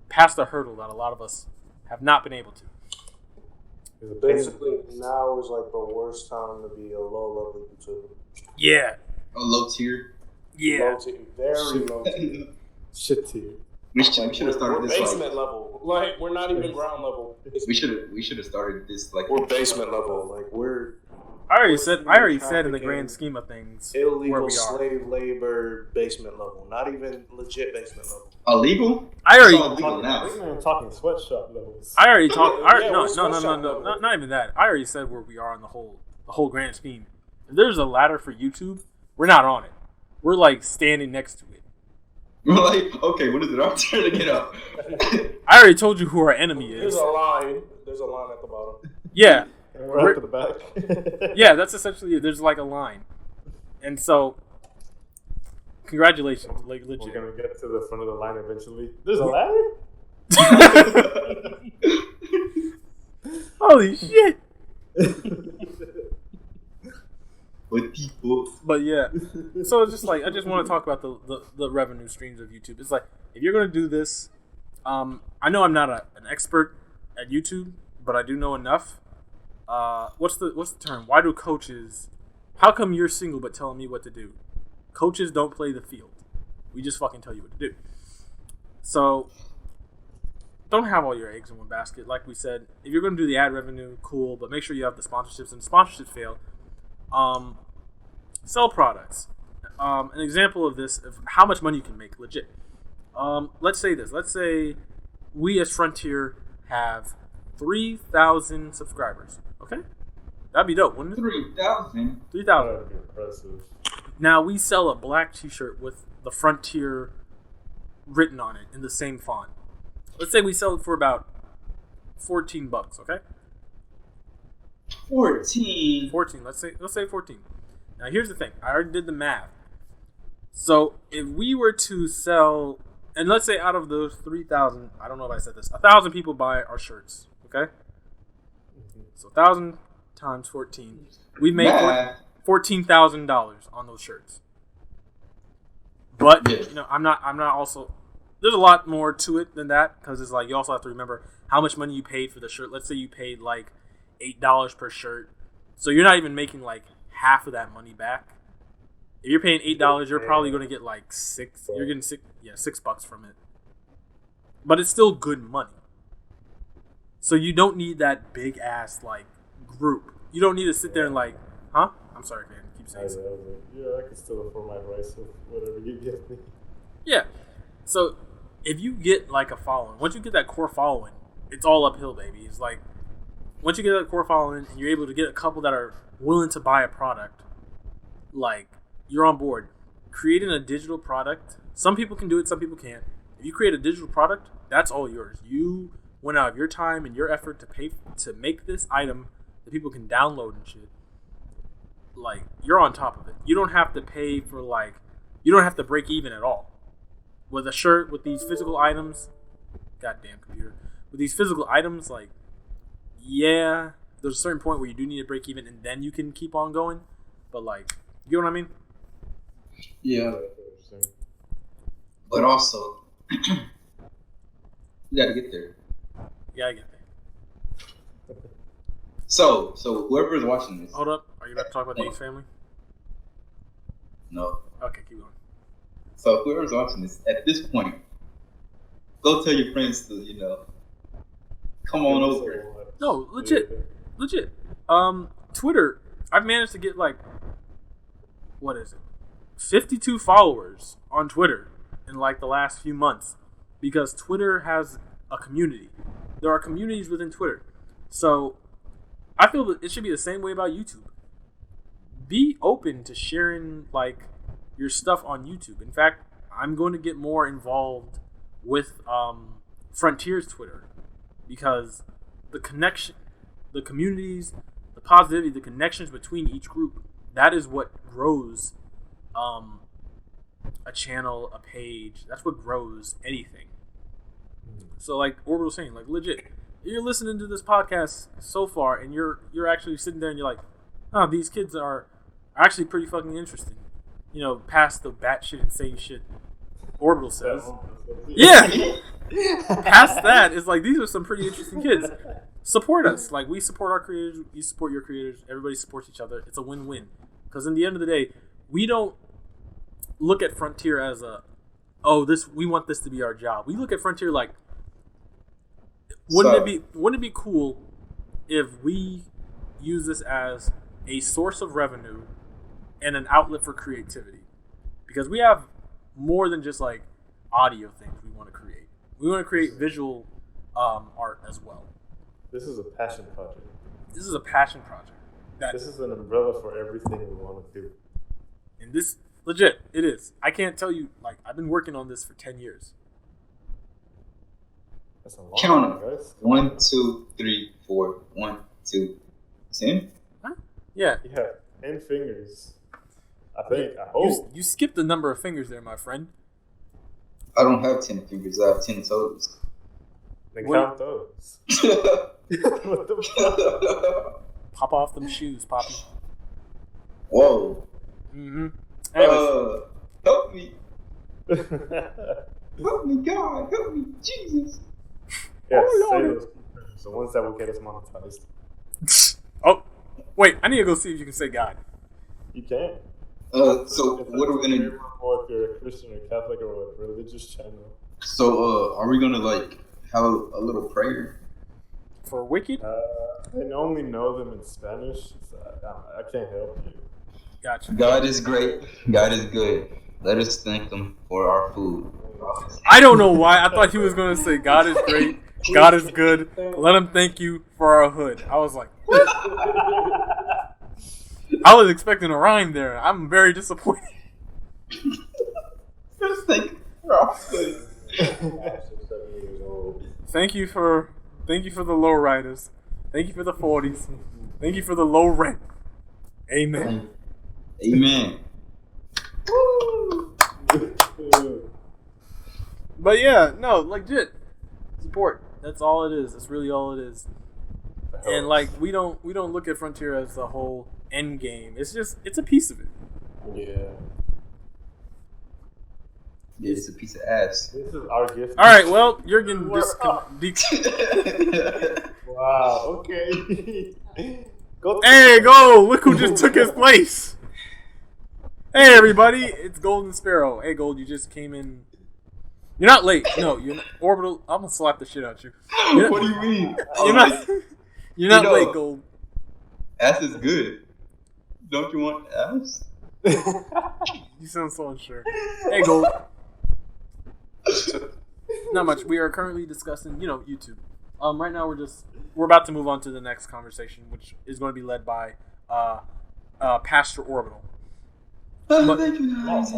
D: passed a hurdle that a lot of us have not been able to.
A: Basically, now is like the worst time to be a low-level YouTuber.
D: Yeah.
B: A low tier.
D: Yeah.
A: Low tier, very low tier.
C: Shit tier.
B: We should have started
A: We're
B: this
A: basement level. Like we're not even ground level.
B: We should have started this like
A: We're basement level. Like we're.
D: I already said in the grand scheme of things where
A: Illegal
D: we are.
A: slave labor basement level. Not even legit basement level.
B: illegal.
D: I already.
B: Illegal now.
C: I'm talking sweatshop levels.
D: I already talked.
A: Yeah,
D: No,
A: we're sweatshop level.
D: not even that. I already said where we are on the whole grand scheme. If there's a ladder for YouTube, we're not on it. We're like standing next to it.
B: We're like, okay, what is it? I'm trying to get up.
D: I already told you who our enemy is.
A: There's a line. There's a line at the bottom.
D: Yeah.
C: We're at the back.
D: Yeah, that's essentially it. There's like a line. And so, congratulations. Like, legit.
C: We're gonna get to the front of the line eventually. There's a ladder?
D: Holy shit.
B: With people.
D: But yeah. So it's just like, I just want to talk about the revenue streams of YouTube. It's like, if you're going to do this, I know I'm not an expert at YouTube, but I do know enough. What's the term? Why do coaches? How come you're single but telling me what to do? Coaches don't play the field. We just fucking tell you what to do. So don't have all your eggs in one basket. Like we said, if you're going to do the ad revenue, cool, but make sure you have the sponsorships. And sponsorships fail. Sell products. An example of this, of how much money you can make, legit. Let's say this. Let's say we as Frontier have 3,000 subscribers. Okay? That'd be dope, wouldn't it?
B: 3,000?
D: 3,000.
C: That'd be impressive.
D: Now, we sell a black t-shirt with the Frontier written on it in the same font. Let's say we sell it for about $14, okay?
B: 14.
D: 14. Let's say 14. Now, here's the thing. I already did the math. So, if we were to sell, and let's say out of those 3,000, I don't know if I said this, 1,000 people buy our shirts, okay? So 1,000 times 14. We make $14,000 on those shirts. But you know, I'm not also. There's a lot more to it than that, because it's like you also have to remember how much money you paid for the shirt. Let's say you paid like $8 per shirt, so you're not even making like half of that money back. If you're paying $8, you're probably going to get like $6. You're getting $6 from it, but it's still good money. So you don't need that big ass like group. You don't need to sit there and like, huh? I'm sorry, man. Keep saying so.
C: Yeah, I can still afford my rice with whatever you give me.
D: Yeah. So if you get like a following, once you get that core following, it's all uphill, baby. It's like once you get that core following and you're able to get a couple that are willing to buy a product, like you're on board. Creating a digital product, some people can do it, some people can't. If you create a digital product, that's all yours. You went out of your time and your effort to pay to make this item that people can download and shit. Like, you're on top of it. You don't have to pay for like, you don't have to break even at all. With a shirt, with these physical items, goddamn computer, with these physical items, like, yeah, there's a certain point where you do need to break even and then you can keep on going. But like, you know what I mean?
B: Yeah. But also, you gotta get there.
D: Yeah, I get that.
B: So whoever is watching this.
D: Hold up. Are you about to talk about the Ace family?
B: No.
D: Okay, keep going.
B: So whoever's watching this, at this point, go tell your friends to, come on over.
D: No, legit. Twitter, I've managed to get like, what is it? 52 followers on Twitter in like the last few months, because Twitter has a community. There are communities within Twitter. So I feel that it should be the same way about YouTube. Be open to sharing like your stuff on YouTube. In fact, I'm going to get more involved with Frontier's Twitter, because the connection, the communities, the positivity, the connections between each group, that is what grows a channel, a page. That's what grows anything. So like Orbital was saying, like legit, you're listening to this podcast so far and you're actually sitting there and you're like, oh, these kids are actually pretty fucking interesting. Past the batshit insane shit Orbital says. Yeah. Past that, it's like these are some pretty interesting kids. support us. Like, we support our creators, you support your creators, everybody supports each other. It's a win-win. Because in the end of the day, we don't look at Frontier as we want this to be our job. We look at Frontier like, wouldn't it be cool if we use this as a source of revenue and an outlet for creativity? Because we have more than just like audio things we want to create. We want to create visual art as well.
C: This is a passion project.
D: This is a passion project.
C: This is an umbrella for everything we want to do.
D: And this, legit, it is. I can't tell you, like, I've been working on this for 10 years.
C: That's a long
B: Count
C: time, guys.
B: 1, 2, 3, 4. 1, 2, 10.
D: Huh? Yeah.
C: Yeah, 10 fingers. I think. I hope.
D: You skipped the number of fingers there, my friend.
B: I don't have 10 fingers. I have 10 toes.
C: Then
D: What-
C: count those. What the fuck?
D: Pop off them shoes, Poppy.
B: Whoa.
D: Mm-hmm. Anyways,
B: Help me. Help me, God. Help me, Jesus.
C: Yeah,
D: Oh,
C: say
D: Lord.
C: those fingers, the ones that will get us monetized.
D: oh, wait, I need to go see if you can say God.
C: You can't.
B: So what are we gonna do?
C: Or if you're a Christian or Catholic or a religious channel.
B: So are we gonna like have a little prayer?
D: For Wicked?
C: I only know them in Spanish, so I can't help you.
D: Gotcha.
B: God is great. God is good. Let us thank Him for our food.
D: I don't know why. I thought he was going to say, God is great. God is good. Let him thank you for our hood. I was like, what? I was expecting a rhyme there. I'm very disappointed.
B: Just thank Him for our food.
D: Thank you for the low riders. Thank you for the 40s. Thank you for the low rent. Amen.
B: Amen.
D: But yeah, no, legit support. That's all it is. That's really all it is. And like we don't look at Frontier as the whole end game. It's a piece of it.
C: Yeah.
B: Yeah, it's a piece of ass.
C: This is our gift.
D: All right, well, you're getting
C: Wow, okay. Go
D: Hey, go! Look who just took his place. Hey, everybody! It's Golden Sparrow. Hey, Gold, you just came in. You're not late. No, you're not. Orbital. I'm gonna slap the shit out you.
B: What do you mean?
D: You're not. You're not
B: You know-
D: late, Gold.
B: Ass is good. Don't you want ass?
D: You sound so unsure. Hey, Gold. Not much. We are currently discussing, YouTube. Right now we're about to move on to the next conversation, which is going to be led by Pastor Orbital. But-
B: Thank you, guys.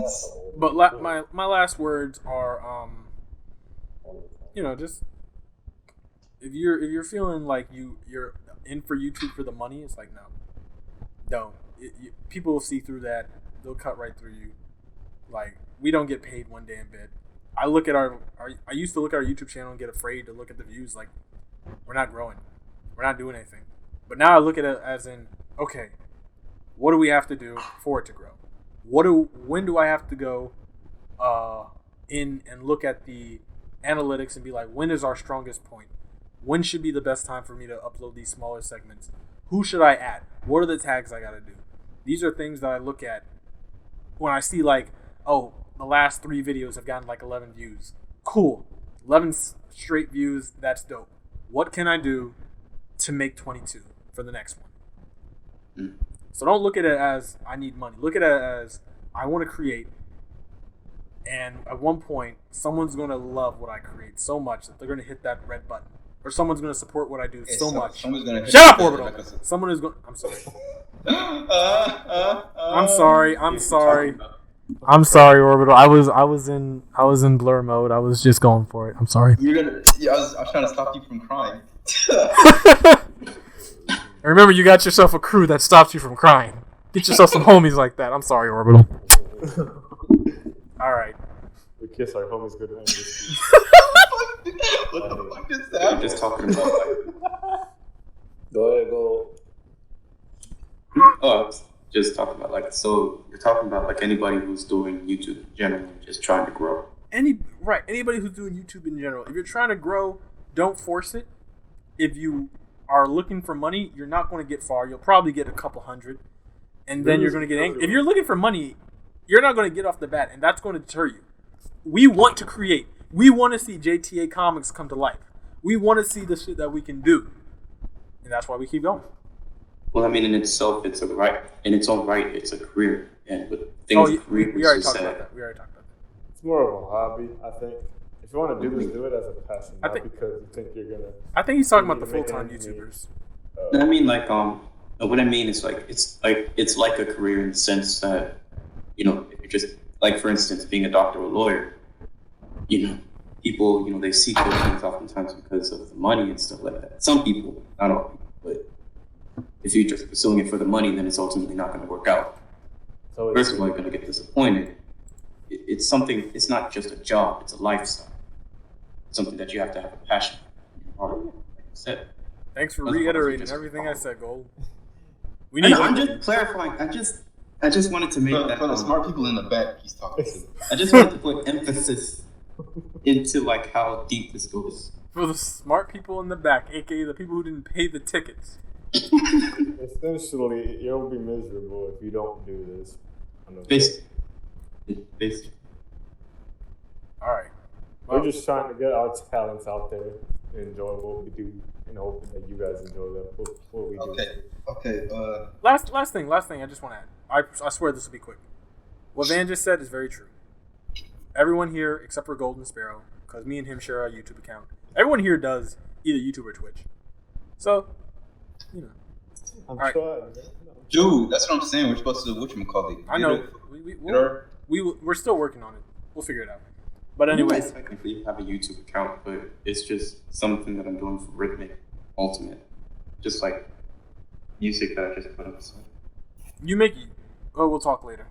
D: But my last words are, just if you're feeling like you're in for YouTube for the money, it's like no. People will see through that. They'll cut right through you. Like, we don't get paid one damn bit. I used to look at our YouTube channel and get afraid to look at the views. Like, we're not growing, we're not doing anything. But now I look at it as in, okay, what do we have to do for it to grow? When do I have to go in and look at the analytics and be like, when is our strongest point? When should be the best time for me to upload these smaller segments? Who should I add? What are the tags I gotta do? These are things that I look at when I see like, oh, the last 3 videos have gotten like 11 views. Cool. 11 straight views. That's dope. What can I do to make 22 for the next one? So don't look at it as I need money. Look at it as I want to create. And at one point, someone's going to love what I create so much that they're going to hit that red button. Or someone's going to support what I do so much.
B: Someone's gonna
D: Shut up, Orbital! Someone is going. I'm sorry. I'm sorry. I'm sorry. I'm sorry, Orbital. I was in blur mode. I was just going for it. I'm sorry.
B: You're gonna. Yeah, I was trying to stop you from crying.
D: Remember, you got yourself a crew that stops you from crying. Get yourself some homies like that. I'm sorry, Orbital. All right.
C: We kiss our homies good night.
B: What the fuck is
E: I'm
B: that?
E: just talking about like.
A: Go ahead, go.
E: Oh, I was just talking about like. So you're talking about like anybody who's doing YouTube generally, just trying to grow.
D: Anybody who's doing YouTube in general. If you're trying to grow, don't force it. If you are looking for money, you're not going to get far. You'll probably get a couple hundred, and then you're going to get angry. If you're looking for money, you're not going to get off the bat, and that's going to deter you. We want to create. We want to see J.T.A. comics come to life. We want to see the shit that we can do, and that's why we keep going.
E: Well, I mean, in itself, it's a right. In its own right, it's a career, and with things, career.
D: We already talked about that.
C: It's more of a hobby, I think. If you want to do this, do it as a passion, not because you think you're gonna.
D: I think he's talking about the full-time YouTubers.
E: I mean, like, what I mean is it's like a career in the sense that, you know, if you're just like, for instance, being a doctor or a lawyer, you know, people, you know, they seek those things oftentimes because of the money and stuff like that. Some people, not all people, but if you're just pursuing it for the money, then it's ultimately not going to work out. So first of all, you're going to get disappointed. It's something. It's not just a job; it's a lifestyle. It's something that you have to have a passion for. Like I said.
D: Thanks for reiterating everything I said, Gold.
E: I'm just clarifying. I just wanted to make that
B: for the smart people in the back he's talking to.
E: I just wanted to put emphasis into like how deep this goes.
D: For the smart people in the back, aka the people who didn't pay the tickets.
C: Essentially, you'll be miserable if you don't do this.
E: Basically.
D: All right.
C: We're just trying to get our talents out there and enjoy what we do, and hope that you guys enjoy what we do.
B: Okay.
D: Last thing. I just want to add. I swear this will be quick. What Van just said is very true. Everyone here, except for Golden Sparrow, because me and him share our YouTube account. Everyone here does either YouTube or Twitch. So, you know.
C: I'm trying.
B: Dude, that's what I'm saying. We're supposed to do whatchamacallit.
D: I know. We're still working on it. We'll figure it out. But anyways,
E: I technically have a YouTube account, but it's just something that I'm doing for Rhythmic Ultimate, just like music that I just put up.
D: You make it. Oh, we'll talk later.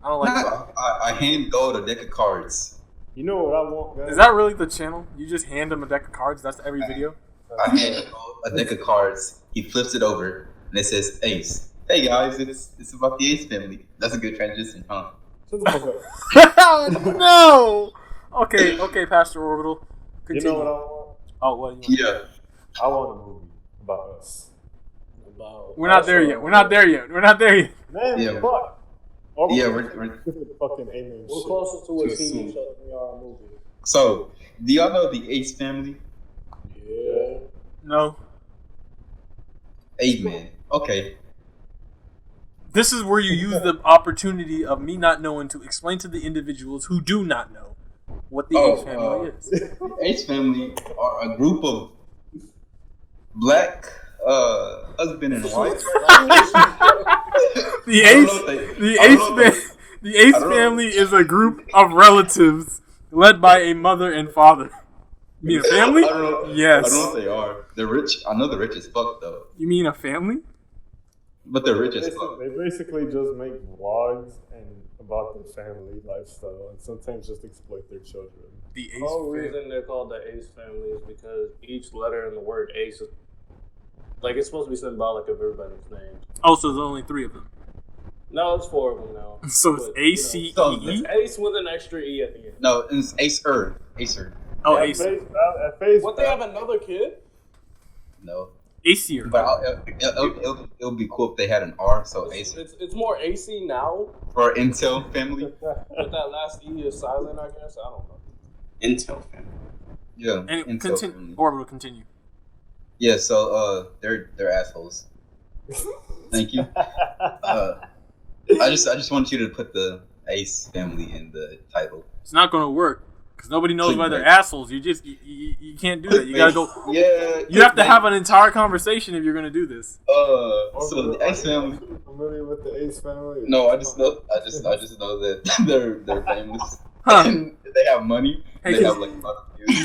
D: I don't like that.
B: I hand Gold a deck of cards.
C: You know what I want, guys?
D: Is that really the channel? You just hand him a deck of cards? That's every video?
B: I hand Gold a deck of cards. He flips it over, and it says Ace. Hey guys, it's about the Ace family. That's a good transition, huh?
D: No! Okay, Pastor Orbital. Continue.
C: You know what I want?
D: Oh, what do you want?
C: Yeah. I want a movie about us.
D: We're not there yet.
C: Man,
B: yeah.
C: Fuck.
B: We're
C: fucking aiming.
F: We're closer to a TV show than we are a movie.
B: So, do y'all know the Ace family?
C: Yeah.
D: No.
B: 8 man. Okay.
D: This is where you use the opportunity of me not knowing to explain to the individuals who do not know what the Ace family is.
B: The Ace family are a group of black husband and wife.
D: The Ace family is a group of relatives led by a mother and father. You mean a family? Yes.
B: I don't know if they are. They're rich. I know they're rich as fuck though.
D: You mean a family?
B: But they're rich as fuck.
C: They basically just make vlogs and about their family lifestyle, and sometimes just exploit their children.
D: The Ace.
F: The whole reason they're called the Ace family is because each letter in the word Ace is like it's supposed to be symbolic of everybody's name.
D: Oh, so there's only 3 of them.
F: No, it's 4 of them now.
D: So it's A-C-E-E?
F: It's Ace with an extra E at the end.
B: No, it's Acer. Acer.
D: Oh, Ace.
F: What, they have another kid?
B: No.
D: Acer.
B: But it'll be cool if they had an R, so Acer.
F: It's more AC now.
B: For Intel family.
F: But that last E is silent, I guess. I don't know.
E: Intel family.
B: Yeah.
D: And continue. Orbital, continue.
B: Yeah, so they're assholes. Thank you. I just want you to put the Ace family in the title.
D: It's not gonna work because nobody knows why they're assholes. You can't do that. You gotta go.
B: Yeah.
D: You have to have an entire conversation if you're gonna do this.
B: So the Ace family.
C: Familiar with the Ace family?
B: No, I just know that they're famous.
D: Huh.
B: And they have money.
D: Hey,
B: they have like a lot of views.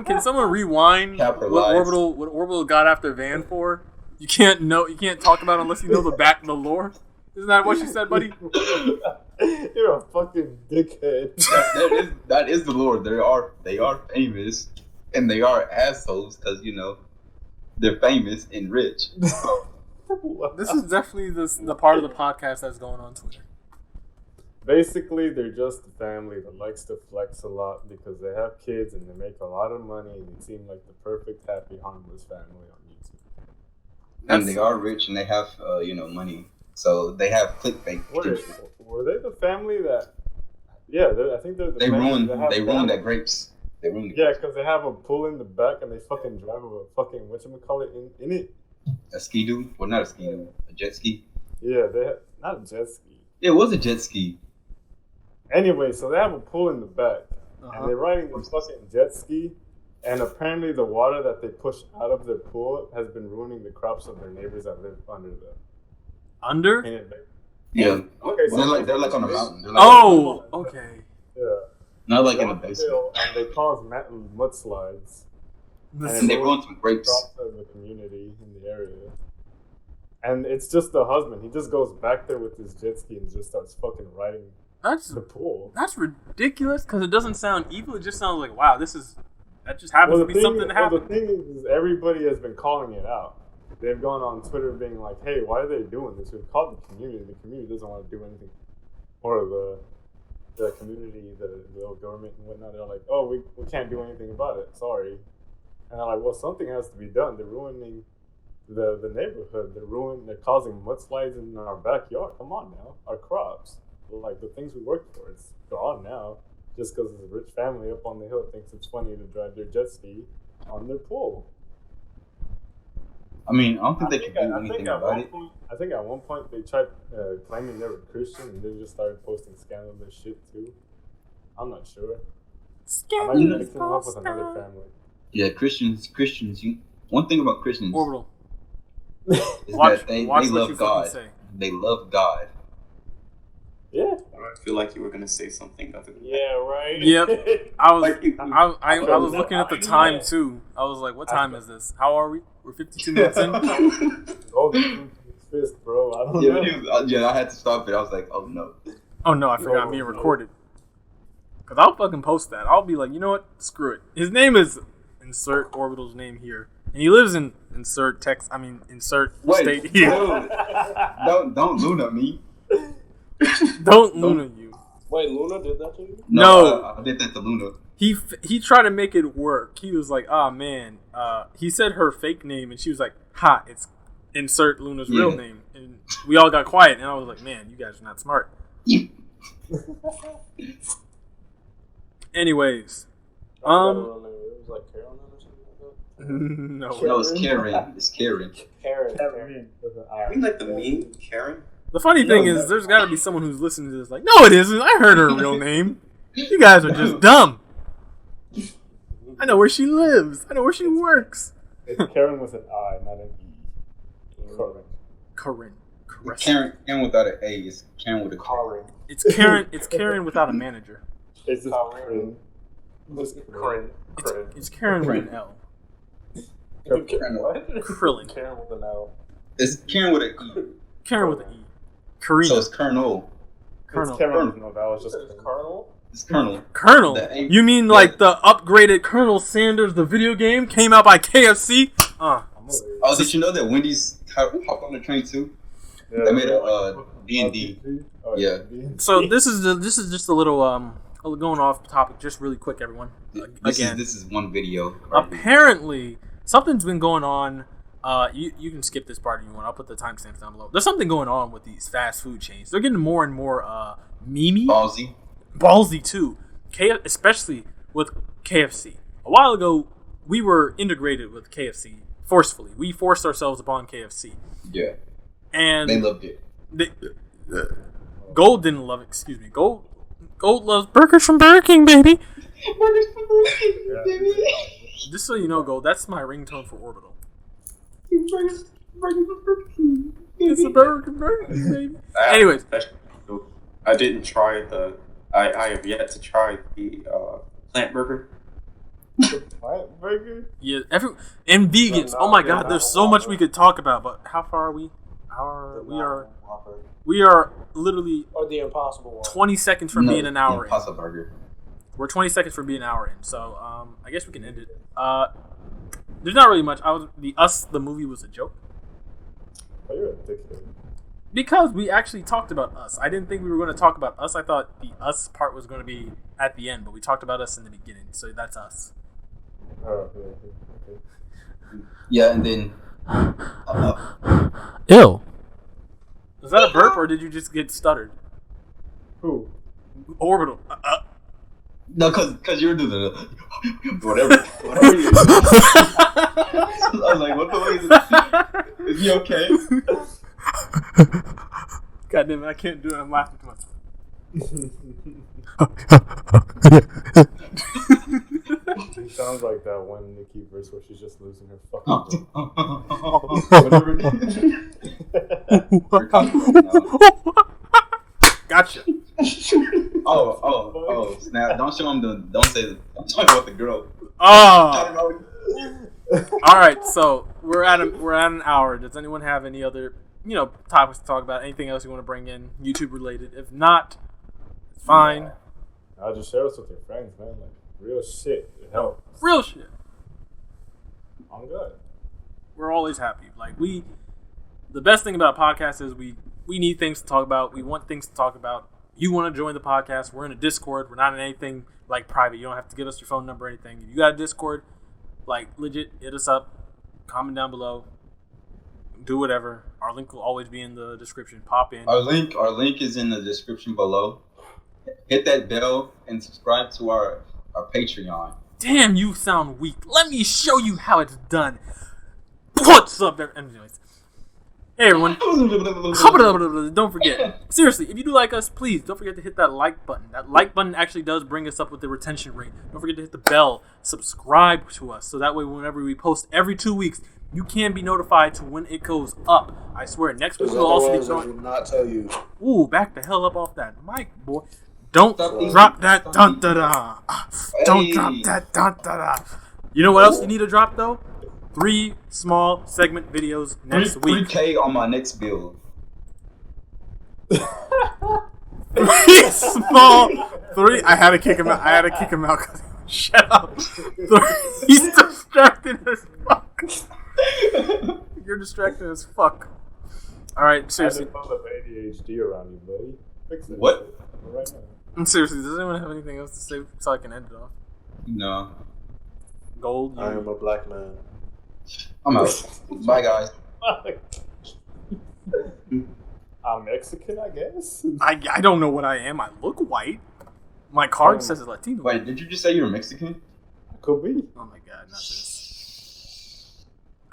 D: Can someone rewind what Orbital got after Van for? You can't talk about it unless you know the lore. Isn't that what you said, buddy?
C: You're a fucking dickhead.
B: That is the lore. They are famous, and they are assholes because they're famous and rich.
D: This is definitely the part of the podcast that's going on Twitter.
C: Basically, they're just a family that likes to flex a lot because they have kids and they make a lot of money and they seem like the perfect, happy, harmless family on YouTube.
B: And they are rich and they have, money. So they have clickbait.
C: Were they the family that? Yeah, I think they're the
B: They
C: family
B: ruined.
C: that have
B: They ruined that grapes. They ruined it.
C: Yeah, because they have a pool in the back and they fucking drive a fucking whatchamacallit in it.
B: A ski doo? Well, not a ski doo. A jet ski.
C: Yeah, they have, not a jet ski.
B: It was a jet ski.
C: Anyway, so they have a pool in the back, and they're riding the fucking jet ski, and apparently the water that they push out of their pool has been ruining the crops of their neighbors that live under them.
D: Under?
B: Yeah.
C: Okay, so
B: they're like on a mountain.
D: Okay.
C: Yeah.
B: Not like in a basement.
C: And they cause mudslides.
B: And they ruined some grapes.
C: Crops of the community in the area. And it's just the husband. He just goes back there with his jet ski and just starts fucking riding the pool.
D: That's ridiculous because it doesn't sound evil. It just sounds like, wow, that just happens to be something that happened.
C: Well, the thing is, everybody has been calling it out. They've gone on Twitter being like, hey, why are they doing this? We've called the community. The community doesn't want to do anything. Or the community, the government and whatnot, they're like, oh, we can't do anything about it. Sorry. And I'm like, well, something has to be done. They're ruining the neighborhood. They're causing mudslides in our backyard. Come on now. Our crops. Like the things we worked for, it's gone now. Just because a rich family up on the hill thinks it's funny to drive their jet ski on their pool.
B: I mean, I don't think they can do anything about it.
C: I think at one point they tried claiming they were Christian and they just started posting scandalous shit too. I'm not sure. I might be mixing them up with another family.
B: Yeah, Christians. One thing about Christians
D: Orbital.
B: is that they love God. They love God.
C: Yeah.
E: I feel like you were gonna say something other than that.
F: Yeah, right.
D: Yep. I was looking at the time too. I was like, what time is this? How are we? We're 52 minutes in.
C: Oh, fist, bro. I don't know.
B: Yeah, I had to stop it. I was like, oh no.
D: Oh no, I forgot I'm being recorded. Cause I'll fucking post that. I'll be like, you know what? Screw it. His name is insert Orbital's name here, and he lives in insert text. I mean, insert state here.
B: Don't Luna me.
D: Don't Luna you.
F: Wait, Luna did that to you?
B: No, I did that to Luna.
D: He tried to make it work. He was like, "Ah, man." He said her fake name, and she was like, "Ha, it's insert Luna's real name." And we all got quiet, and I was like, "Man, you guys are not smart." Anyways,
F: It was like Carolyn or something like that.
D: no,
B: it's Karen. It's Karen.
F: Karen.
E: I mean, like the meme Karen.
D: The funny thing is, there's got to be someone who's listening to this like, no, it isn't. I heard her real name. You guys are just dumb. I know where she lives. I know where she works.
C: It's Karen with an I, not an E.
D: Corinne.
B: Karen without an A is Karen with a Karen.
D: It's Karen. It's Karen without a manager.
C: It's just Karen.
D: It's Karen with an L.
F: Karen what?
D: Krillin.
F: Karen with an L.
B: It's Karen with an E.
D: Karen with an E. Karina.
B: So it's Colonel.
C: It's Karen. No, that was just
F: Colonel.
B: It's Colonel.
D: Colonel? You mean like the upgraded Colonel Sanders, the video game, came out by KFC?
B: Oh, did you know that Wendy's hopped on the train too?
C: Yeah,
B: they made a D&D. Yeah.
D: So this is just a little going off topic, just really quick, everyone.
B: This is one video.
D: Apparently, something's been going on. You can skip this part if you want. I'll put the timestamps down below. There's something going on with these fast food chains. They're getting more and more memey. Ballsy too. Especially with KFC. A while ago, we were integrated with KFC forcefully. We forced ourselves upon KFC.
B: Yeah.
D: And
B: they loved it.
D: Gold didn't love it. Excuse me. Gold loves burgers from Burger King, baby.
B: Burgers from Burger King, baby.
D: Just so you know, Gold, that's my ringtone for Orbital.
B: Burgers from Burger King, baby.
D: It's a Burger King, baby. Anyways.
E: I didn't try I have yet to try the plant burger.
C: Plant burger?
D: Yeah, and vegans. Oh my God, there's so much we could talk about. But how far are we? We are literally
F: or the Impossible one.
D: 20 seconds from being an hour
B: in. Burger.
D: We're 20 seconds from being an hour in. So I guess we can end it. There's not really much. The movie was a joke.
C: Oh, you're a dickhead.
D: Because we actually talked about Us. I didn't think we were going to talk about Us. I thought the Us part was going to be at the end, but we talked about Us in the beginning. So that's Us.
C: Oh, okay.
B: Yeah, and then
D: Ew. Was that a burp or did you just get stuttered?
C: Who?
D: Orbital.
B: No, cause you were doing the whatever you do. I was like, what the fuck is he okay?
D: God damn it, I can't do it. I'm laughing too much.
C: He sounds like that one Nicki verse where she's just losing her fucking
B: Whatever it is.
D: Gotcha.
B: Oh, snap. Don't show him don't say, I'm talking about the girl.
D: Oh. All right, so we're at an hour. Does anyone have any other, topics to talk about? Anything else you want to bring in, YouTube related? If not, it's fine.
C: I'll just share this with your friends, man. Like real shit. It helps.
D: Real shit.
C: I'm good.
D: We're always happy. Like the best thing about a podcast is we need things to talk about. We want things to talk about. You want to join the podcast? We're in a Discord. We're not in anything like private. You don't have to give us your phone number or anything. If you got a Discord, like legit, hit us up. Comment down below. Do whatever. Our link will always be in the description. Pop in.
B: Our link is in the description below. Hit that bell and subscribe to our Patreon.
D: Damn, you sound weak. Let me show you how it's done. What's up, anyways? Hey everyone. Don't forget. Seriously, if you do like us, please don't forget to hit that like button. That like button actually does bring us up with the retention rate. Don't forget to hit the bell. Subscribe to us so that way whenever we post every 2 weeks, you can be notified to when it goes up. I swear, next week we'll also be showing.
A: I will not tell you.
D: Ooh, back the hell up off that mic, boy. Don't drop that dun da da. Don't drop that dun da da. You know what else you need to drop though? 3 small segment videos next week.
B: 3K on my next build.
D: 3 small. 3. I had to kick him out. Shut up. 3. He's distracted as fuck. You're distracted as fuck. All right, seriously.
C: I just found ADHD around you, buddy. Fix it.
B: What?
C: Right now.
D: Seriously, does anyone have anything else to say so I can end it off?
B: No.
D: Gold.
A: I am a black man.
B: I'm out. Bye, guys.
C: I'm Mexican, I guess.
D: I don't know what I am. I look white. My card says Latino.
B: Wait, did you just say you were Mexican?
C: Could be.
D: Oh my god, not this.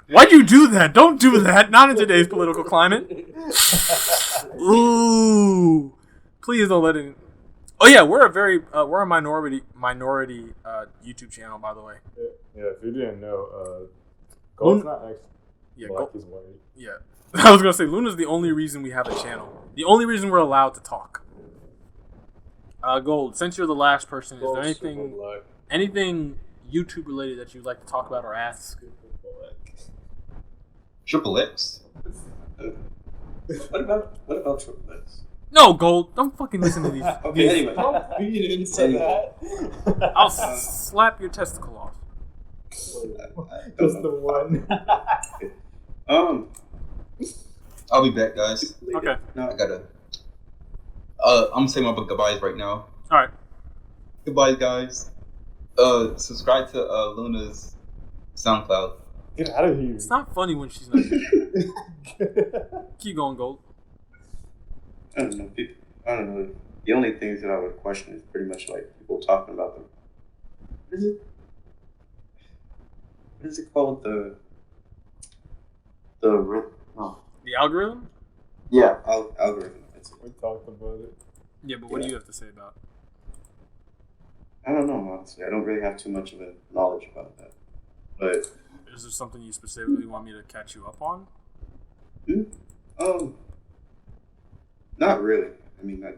D: Why'd you do that? Don't do that. Not in today's political climate. Ooh. Please don't let it. Oh yeah, we're a minority YouTube channel, by the way.
C: Yeah, if you didn't know, Gold's not actually black, he's white.
D: Yeah. I was gonna say Luna's the only reason we have a channel. The only reason we're allowed to talk. Gold, since you're the last person, is there anything YouTube related that you'd like to talk about or ask?
B: Triple X.
E: What about Triple X?
D: No, Gold, don't fucking listen to these.
E: Okay, anyway.
A: Don't feed into that.
D: I'll slap your testicle off.
C: Just the one.
B: I'll be back, guys.
D: Okay.
E: No.
B: I gotta. I'm gonna say my goodbyes right now.
D: All right.
B: Goodbye, guys. Subscribe to Luna's SoundCloud.
C: Get out of here.
D: It's not funny when she's not here. Keep going, Gold.
E: I don't know. The only things that I would question is pretty much like people talking about them. What is it called? The
D: algorithm?
E: Yeah, algorithm.
C: We talked about it.
D: Yeah, but what do you have to say about it?
E: I don't know, honestly. I don't really have too much of a knowledge about that. But
D: is there something you specifically want me to catch you up on?
E: Not really. I mean, I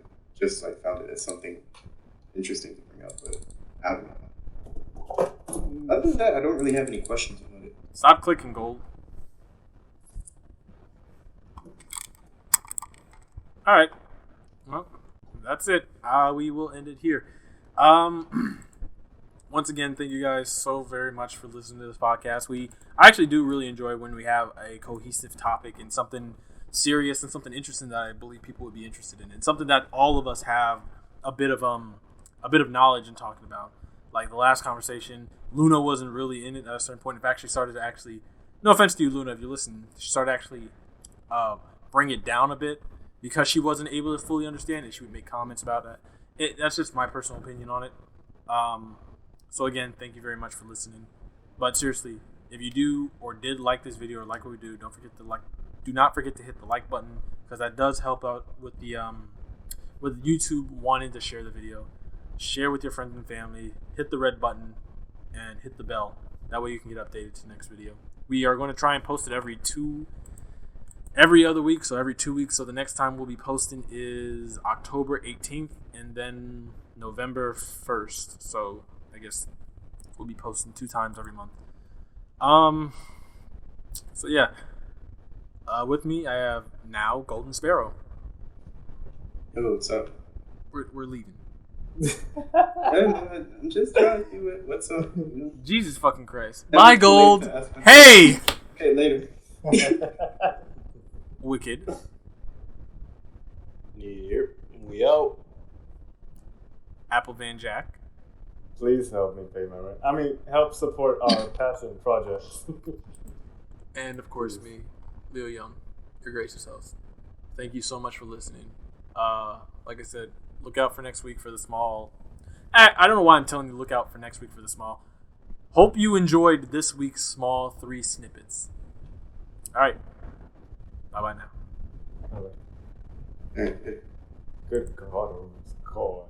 E: found it as something interesting to bring up, but I don't know. Other than that, I don't really have any questions about it.
D: Stop clicking, Gold. All right. Well, that's it. We will end it here. Once again, thank you guys so very much for listening to this podcast. I actually do really enjoy when we have a cohesive topic and something serious and something interesting that I believe people would be interested in, and something that all of us have a bit of knowledge in talking about. Like the last conversation, Luna wasn't really in it at a certain point. It actually started to no offense to you, Luna, if you listen, she started actually bring it down a bit because she wasn't able to fully understand it. She would make comments about that. That's just my personal opinion on it. So again, thank you very much for listening. But seriously, if you do or did like this video or like what we do, don't forget to like. Do not forget to hit the like button because that does help out with the with YouTube wanting to share the video. Share with your friends and family. Hit the red button and hit the bell. That way you can get updated to the next video. We are going to try and post it every other week, so every 2 weeks. So the next time we'll be posting is October 18th and then November 1st. So I guess we'll be posting 2 times every month. So yeah. With me, I have now Golden Sparrow.
E: Hello, what's up?
D: We're leaving.
E: I'm just trying to do it. What's up?
D: Jesus fucking Christ. Bye, Gold. Hey!
E: Okay, later.
D: Wicked.
A: Yep, we out.
D: Apple Van Jack.
C: Please help me pay my rent. I mean, help support our passion projects.
D: And of course me, Leo Young, your gracious host. Thank you so much for listening. Like I said, look out for next week for the small. I don't know why I'm telling you look out for next week for the small. Hope you enjoyed this week's small 3 snippets. All right. Bye-bye now.
C: Good God, oh my God.